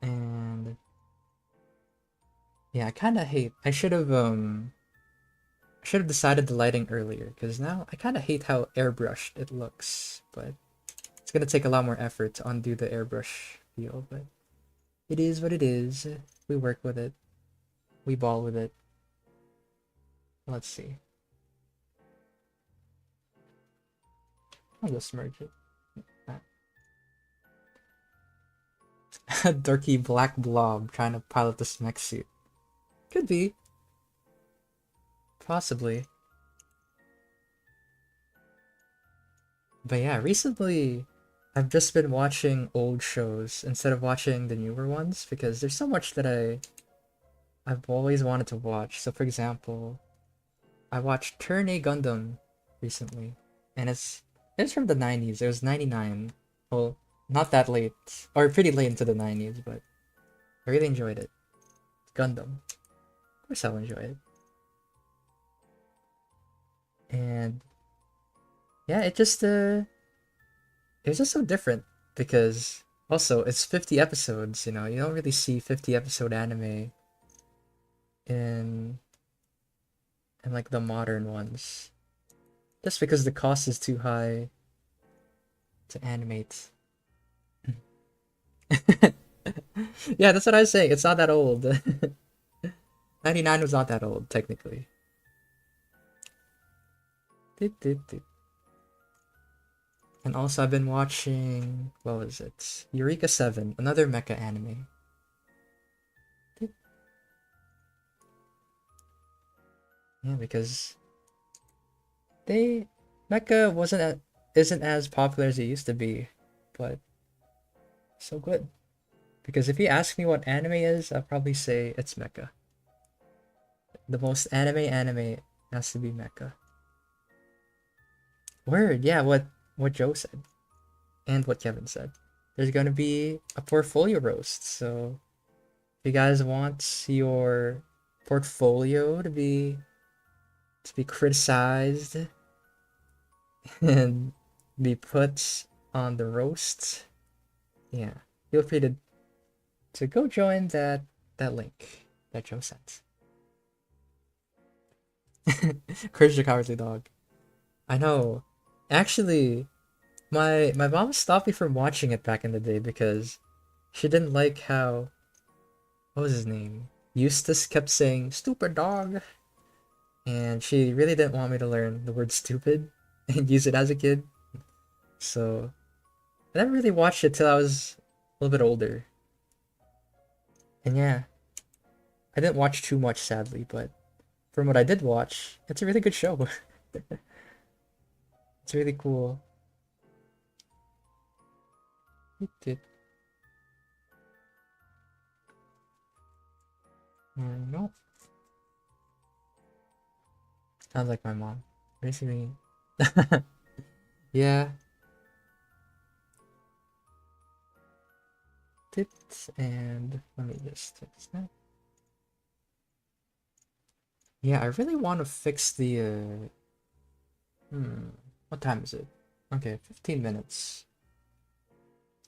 And yeah, I kind of hate. I should have decided the lighting earlier, because now I kind of hate how airbrushed it looks, but it's gonna take a lot more effort to undo the airbrush feel, but It is what it is. We work with it. We ball with it. Let's see. I'll just merge it. A dorky black blob trying to pilot this mech suit. Could be. Possibly. But yeah, recently I've just been watching old shows instead of watching the newer ones because there's so much that I've always wanted to watch. So for example, I watched Turn A Gundam recently, and it's from the 90s. It was 99. Well, not that late, or pretty late into the 90s, but I really enjoyed it. Gundam. Of course I'll enjoy it. And yeah, it was just so different because also it's 50 episodes, you know. You don't really see 50 episode anime in like the modern ones. Just because the cost is too high to animate. Yeah, that's what I was saying. It's not that old. 99 was not that old, technically. And also, I've been watching. What was it? Eureka 7, another mecha anime. Yeah, because they. Mecha isn't as popular as it used to be, but so good. Because if you ask me what anime is, I'll probably say it's mecha. The most anime has to be mecha. Word, yeah, what Joe said. And what Kevin said. There's gonna be a portfolio roast, so if you guys want your portfolio to be criticized and be put on the roast, yeah, feel free to go join that link that Joe sent. Courage the Cowardly Dog. I know. Actually, my mom stopped me from watching it back in the day because she didn't like how what was his name? Eustace kept saying stupid dog, and she really didn't want me to learn the word stupid and use it as a kid. So I never really watched it till I was a little bit older. And yeah, I didn't watch too much sadly, but from what I did watch, it's a really good show. It's really cool. No, sounds like my mom. Basically, yeah. Tips and let me just fix that. Yeah, I really want to fix the what time is it? Okay, 15 minutes.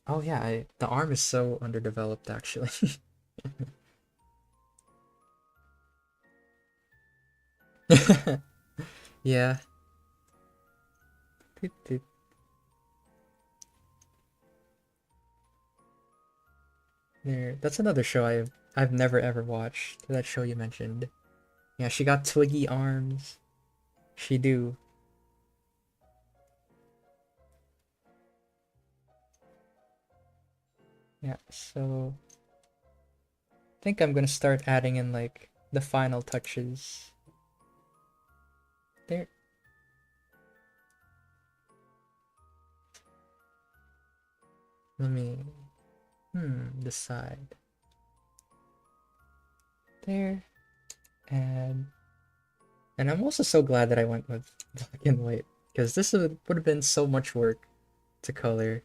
Oh yeah, the arm is so underdeveloped actually. Yeah. Toot toot. There, that's another show I've never ever watched. That show you mentioned. Yeah, she got twiggy arms. She do. Yeah, so I think I'm gonna start adding in like the final touches. There. Let me decide. There. And I'm also so glad that I went with black and white because this would have been so much work to color.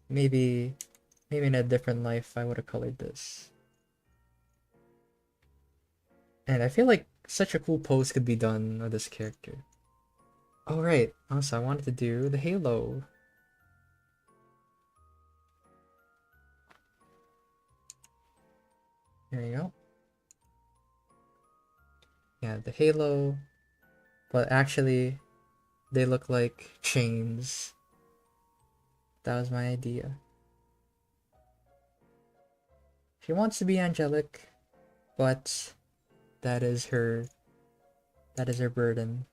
Maybe in a different life I would have colored this. And I feel like such a cool pose could be done with this character. Oh right, also I wanted to do the halo. There you go. Yeah, the halo, but actually they look like chains. That was my idea. She wants to be angelic, but that is her burden.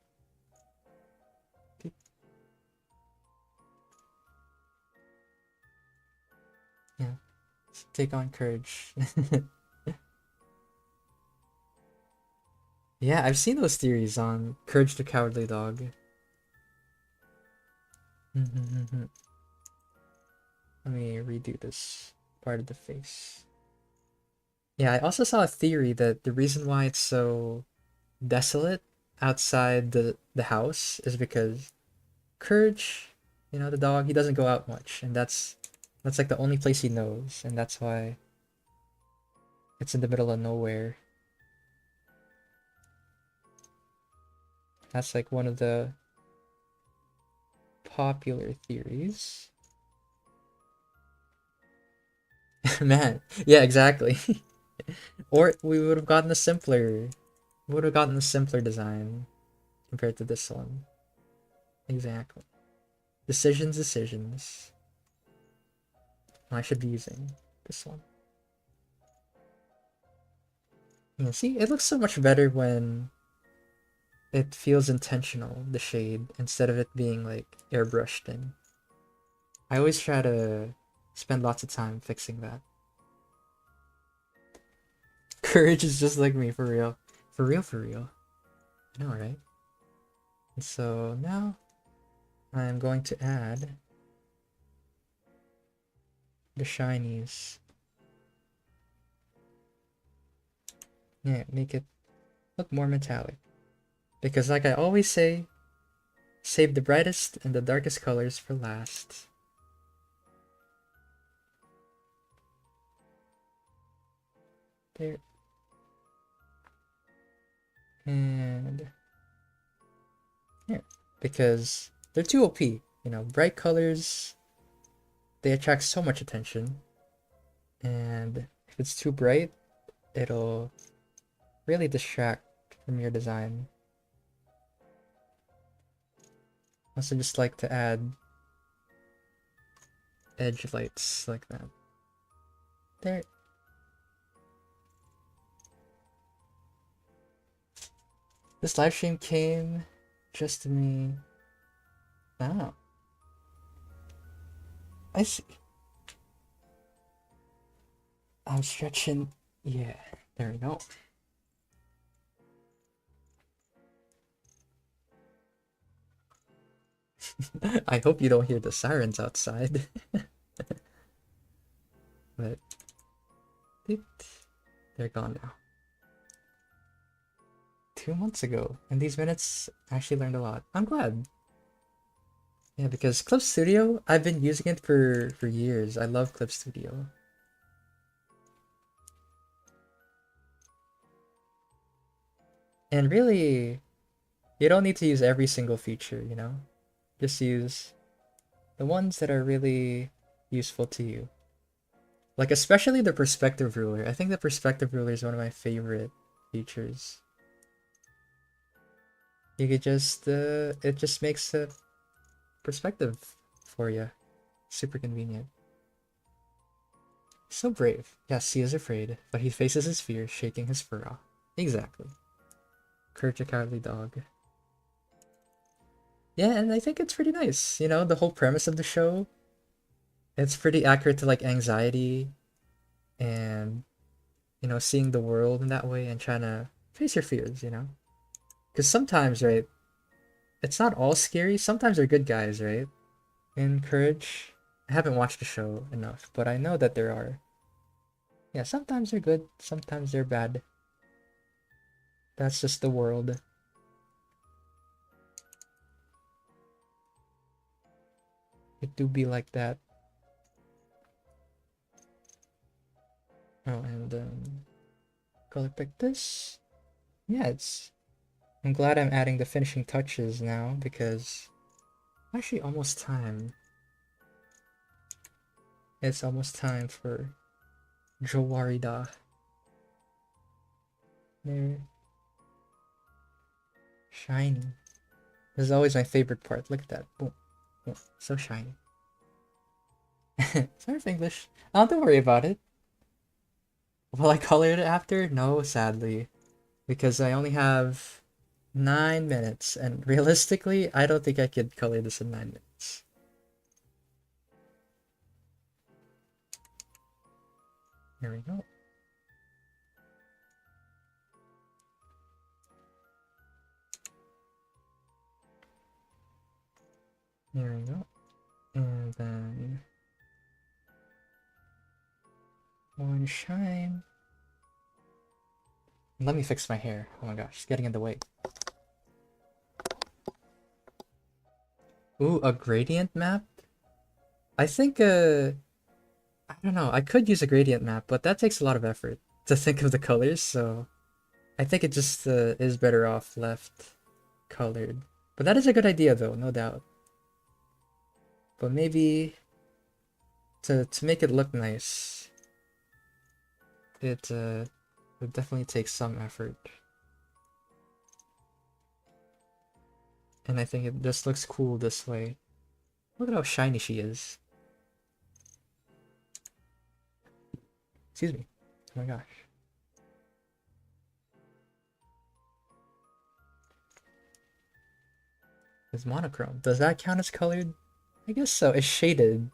Yeah. Take on courage. Yeah, I've seen those theories on Courage the Cowardly Dog. Let me redo this part of the face. Yeah, I also saw a theory that the reason why it's so desolate outside the house is because Courage, the dog, he doesn't go out much, and that's like the only place he knows, and that's why it's in the middle of nowhere. That's like one of the popular theories. Man, yeah, exactly. Or we would have gotten a simpler design compared to this one. Exactly. Decisions. I should be using this one. Yeah, see, it looks so much better when it feels intentional, the shade, instead of it being like airbrushed in. I always try to spend lots of time fixing that. Courage is just like me, for real. For real. I know, right? And so now I'm going to add the shinies. Yeah, make it look more metallic. Because like I always say, save the brightest and the darkest colors for last. There. And here. Because they're too OP. Bright colors, they attract so much attention. And if it's too bright, it'll really distract from your design. I also just like to add edge lights like that. There. This live stream came just to me. Oh. I see. I'm stretching. Yeah, there we go. I hope you don't hear the sirens outside. But they're gone now. 2 months ago, and these minutes actually learned a lot. I'm glad. Yeah, because Clip Studio, I've been using it for years. I love Clip Studio. And really, you don't need to use every single feature, Just use the ones that are really useful to you. Like, especially the perspective ruler. I think the perspective ruler is one of my favorite features. You could just, it just makes a perspective for you. Super convenient. So brave. Yes, he is afraid, but he faces his fear, shaking his fur off. Exactly. Courage a cowardly dog. Yeah, and I think it's pretty nice. The whole premise of the show, it's pretty accurate to like anxiety and seeing the world in that way and trying to face your fears, because sometimes, right, it's not all scary. Sometimes they're good guys, right? In Courage, I haven't watched the show enough, but I know that there are. Yeah, sometimes they're good, sometimes they're bad. That's just the world. It do be like that. Oh, and color pick this. Yeah, I'm glad I'm adding the finishing touches now because actually almost time. It's almost time for Jowarida. There. Shiny. This is always my favorite part. Look at that. Boom. Boom. So shiny. Sorry for English. Don't worry about it. Will I color it after? No, sadly. Because I only have 9 minutes, and realistically, I don't think I could color this in 9 minutes. Here we go. Here we go. And then one shine. Let me fix my hair. Oh my gosh, it's getting in the way. Ooh, a gradient map? I think, I don't know, I could use a gradient map, but that takes a lot of effort to think of the colors, so I think it just is better off left colored. But that is a good idea though, no doubt. But maybe to make it look nice, it would definitely take some effort. And I think it just looks cool this way. Look at how shiny she is. Excuse me. Oh my gosh. It's monochrome. Does that count as colored? I guess so. It's shaded.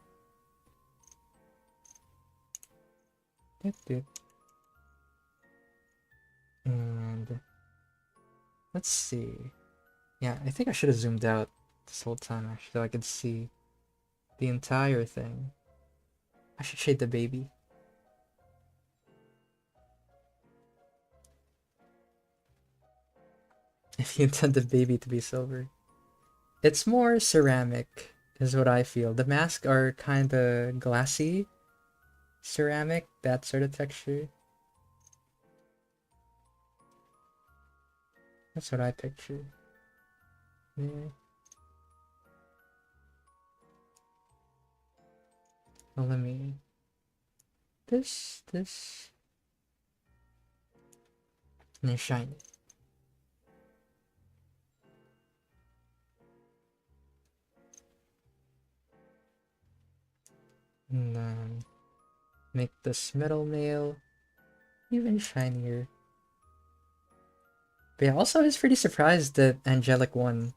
And let's see. Yeah, I think I should have zoomed out this whole time actually, so I could see the entire thing. I should shade the baby. If you intend the baby to be silver. It's more ceramic, is what I feel. The masks are kinda glassy. Ceramic, that sort of texture. That's what I picture. Yeah. Well, let me... This... And then shine it. And then... Make this middle nail even shinier. But yeah, also I was pretty surprised that Angelic won.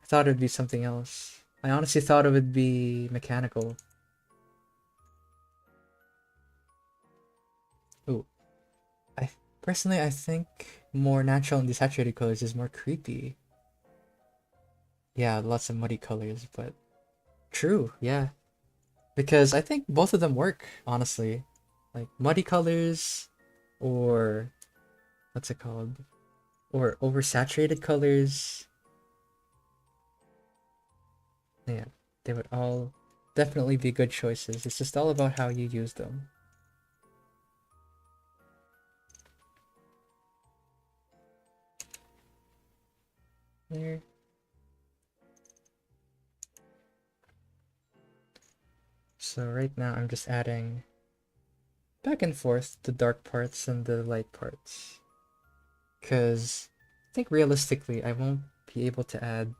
I thought it would be something else. I honestly thought it would be mechanical. Ooh. Personally, I think more natural and desaturated colors is more creepy. Yeah, lots of muddy colors, but true, yeah. Because I think both of them work, honestly. Like muddy colors or what's it called? Or oversaturated colors. Yeah, they would all definitely be good choices. It's just all about how you use them. There. So right now I'm just adding back and forth the dark parts and the light parts. Because I think realistically I won't be able to add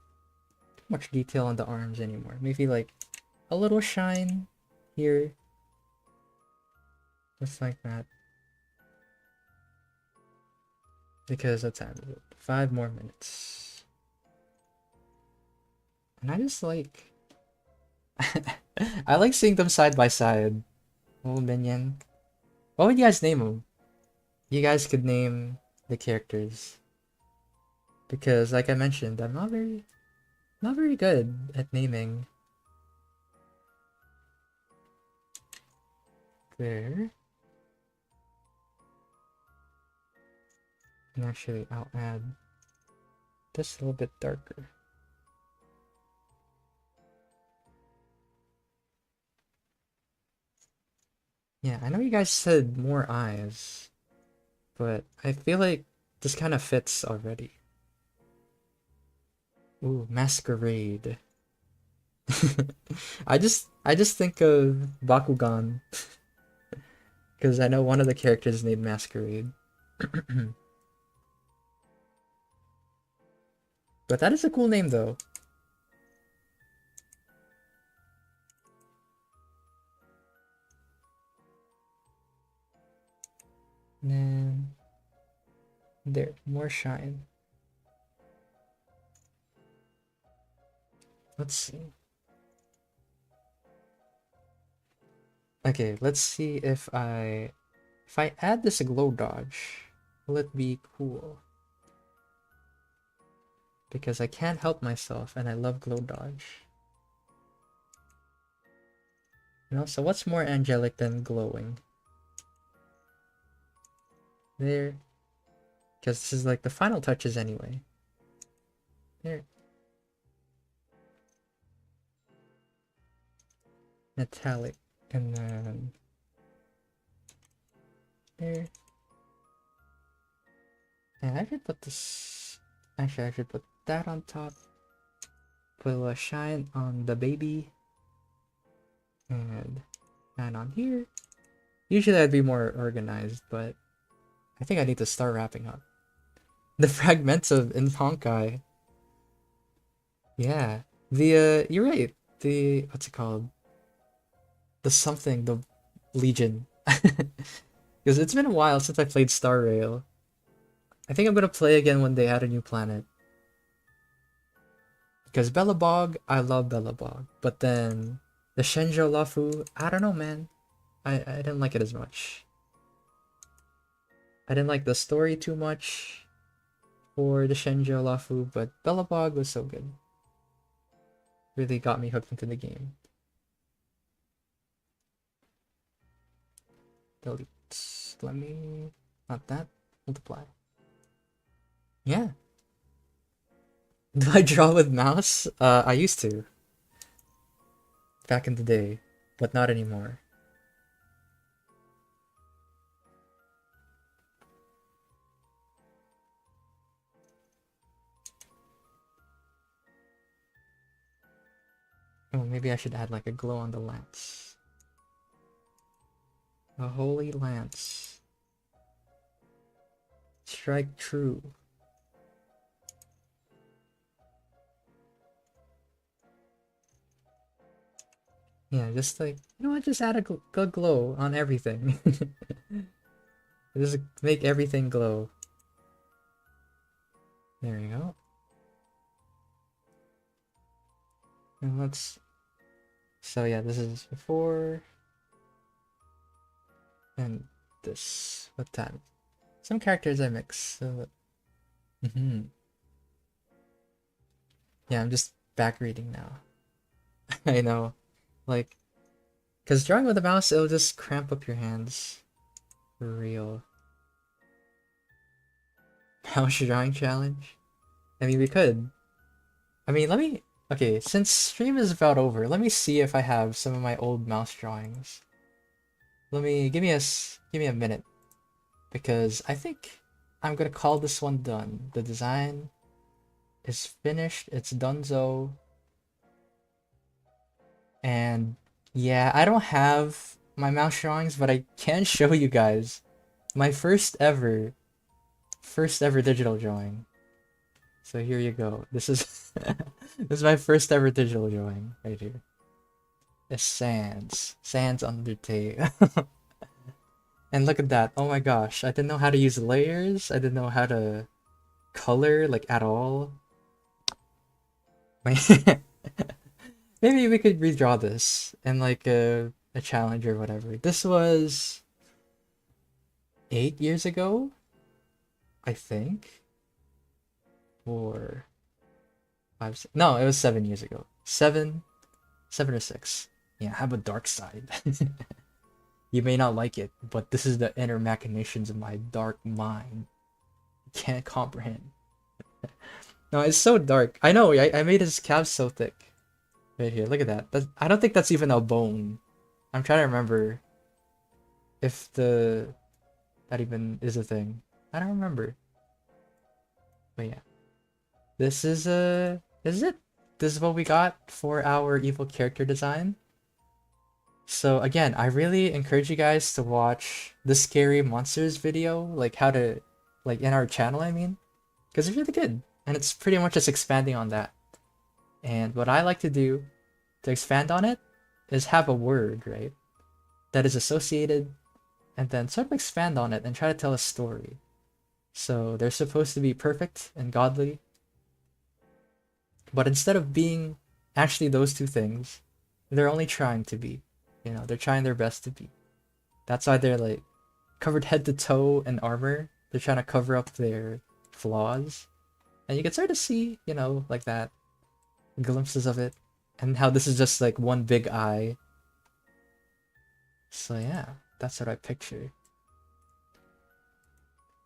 too much detail on the arms anymore. Maybe like a little shine here. Just like that. Because what time is it? 5 more minutes. And I just like... I like seeing them side by side. Little minion. What would you guys name them? You guys could name the characters. Because like I mentioned, I'm not very good at naming. There. And actually I'll add this a little bit darker. Yeah, I know you guys said more eyes, but I feel like this kind of fits already. Ooh, masquerade. I just think of Bakugan because I know one of the characters named Masquerade. But that is a cool name though. And then there, more shine. Let's see. Okay, let's see if I add this glow dodge, will it be cool? Because I can't help myself and I love glow dodge. You know, so what's more angelic than glowing? There. Because this is like the final touches anyway. There. Metallic. And then there. And I should put this. Actually, I should put that on top. Put a little shine on the baby. And on here. Usually I'd be more organized, but I think I need to start wrapping up. The fragments of Inponkai. Yeah. The, you're right. The, what's it called? The something, the Legion. Because it's been a while since I played Star Rail. I think I'm gonna play again when they add a new planet. Because Bellabog, I love Bellabog. But then, the Shenzhou Lafu, I don't know, man. I didn't like it as much. I didn't like the story too much for the Shenzhou Lafu, but Bellabog was so good. Really got me hooked into the game. Delete. Let me... Not that. Multiply. Yeah. Do I draw with mouse? I used to. Back in the day. But not anymore. Oh, maybe I should add like a glow on the lance. A holy lance. Strike true. Yeah, just like, you know what, just add a good glow on everything. Just make everything glow. There you go. And let's... So yeah, this is before... And this. What time? Some characters I mix, so... Yeah, I'm just back reading now. I know. Like... Because drawing with a mouse, it'll just cramp up your hands. For real. Mouse drawing challenge? I mean, we could. I mean, let me... Okay, since stream is about over, let me see if I have some of my old mouse drawings. Let me... Give me a minute. Because I think I'm gonna call this one done. The design is finished. It's donezo. And yeah, I don't have my mouse drawings, but I can show you guys my first ever digital drawing. So here you go. This is this is my first ever digital drawing right here. It's Sans Undertale. And look at that. Oh my gosh, I didn't know how to use layers. I didn't know how to color like at all. Maybe we could redraw this in like a challenge or whatever. This was 8 years ago, I think. Or 5, no, it was 7 years ago. 7 or 6. Yeah, I have a dark side. You may not like it, but this is the inner machinations of my dark mind. You can't comprehend. No, it's so dark. I know, I made his calves so thick. Right here, look at that. I don't think that's even a bone. I'm trying to remember if that even is a thing. I don't remember. But yeah. This is it. This is what we got for our evil character design. So again, I really encourage you guys to watch the scary monsters video, like how to, like in our channel, I mean, because it's really good. And it's pretty much just expanding on that. And what I like to do to expand on it is have a word, right, that is associated and then sort of expand on it and try to tell a story. So they're supposed to be perfect and godly, but instead of being actually those two things, they're only trying to be. They're trying their best to be. That's why they're like covered head to toe in armor. They're trying to cover up their flaws. And you can start to see, like that, glimpses of it. And how this is just like one big eye. So yeah, that's what I picture.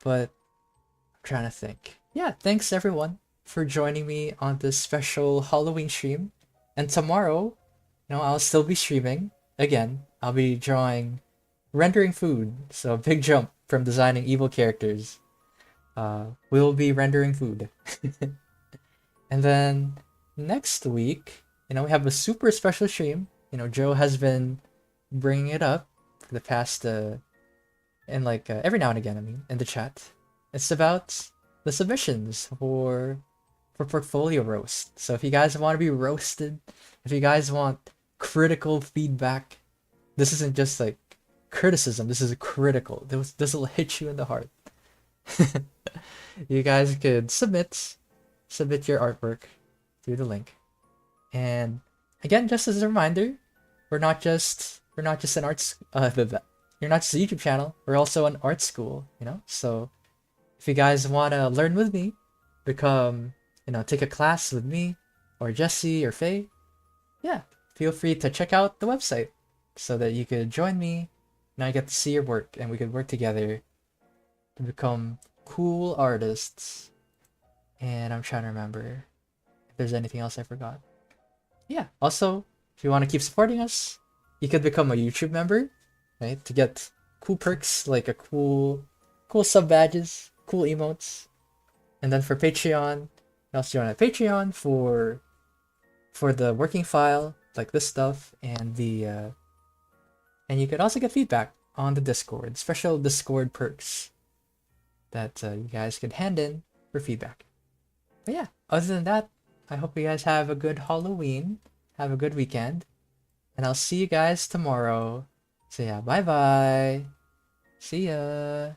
But I'm trying to think. Yeah, thanks everyone for joining me on this special Halloween stream. And tomorrow, I'll still be streaming. Again, I'll be rendering food. So a big jump from designing evil characters. We'll be rendering food. And then next week, we have a super special stream. Joe has been bringing it up for the past, and like every now and again, in the chat. It's about the submissions for portfolio roast. So if you guys want to be roasted, if you guys want critical feedback, this isn't just like criticism. This is critical. This will hit you in the heart. You guys could submit your artwork through the link. And again, just as a reminder, we're not just an arts you're not just a YouTube channel, we're also an art school, So if you guys want to learn with me, become, take a class with me or Jesse or Faye, yeah, feel free to check out the website so that you could join me and I get to see your work and we could work together to become cool artists. And I'm trying to remember if there's anything else I forgot. Yeah, also, if you want to keep supporting us, you could become a YouTube member, right? To get cool perks like a cool sub badges, cool emotes. And then for Patreon, you also join a Patreon for the working file, like this stuff, and and you could also get feedback on the Discord, special Discord perks that you guys could hand in for feedback. But yeah, other than that, I hope you guys have a good Halloween, have a good weekend, and I'll see you guys tomorrow. So yeah, bye bye. See ya.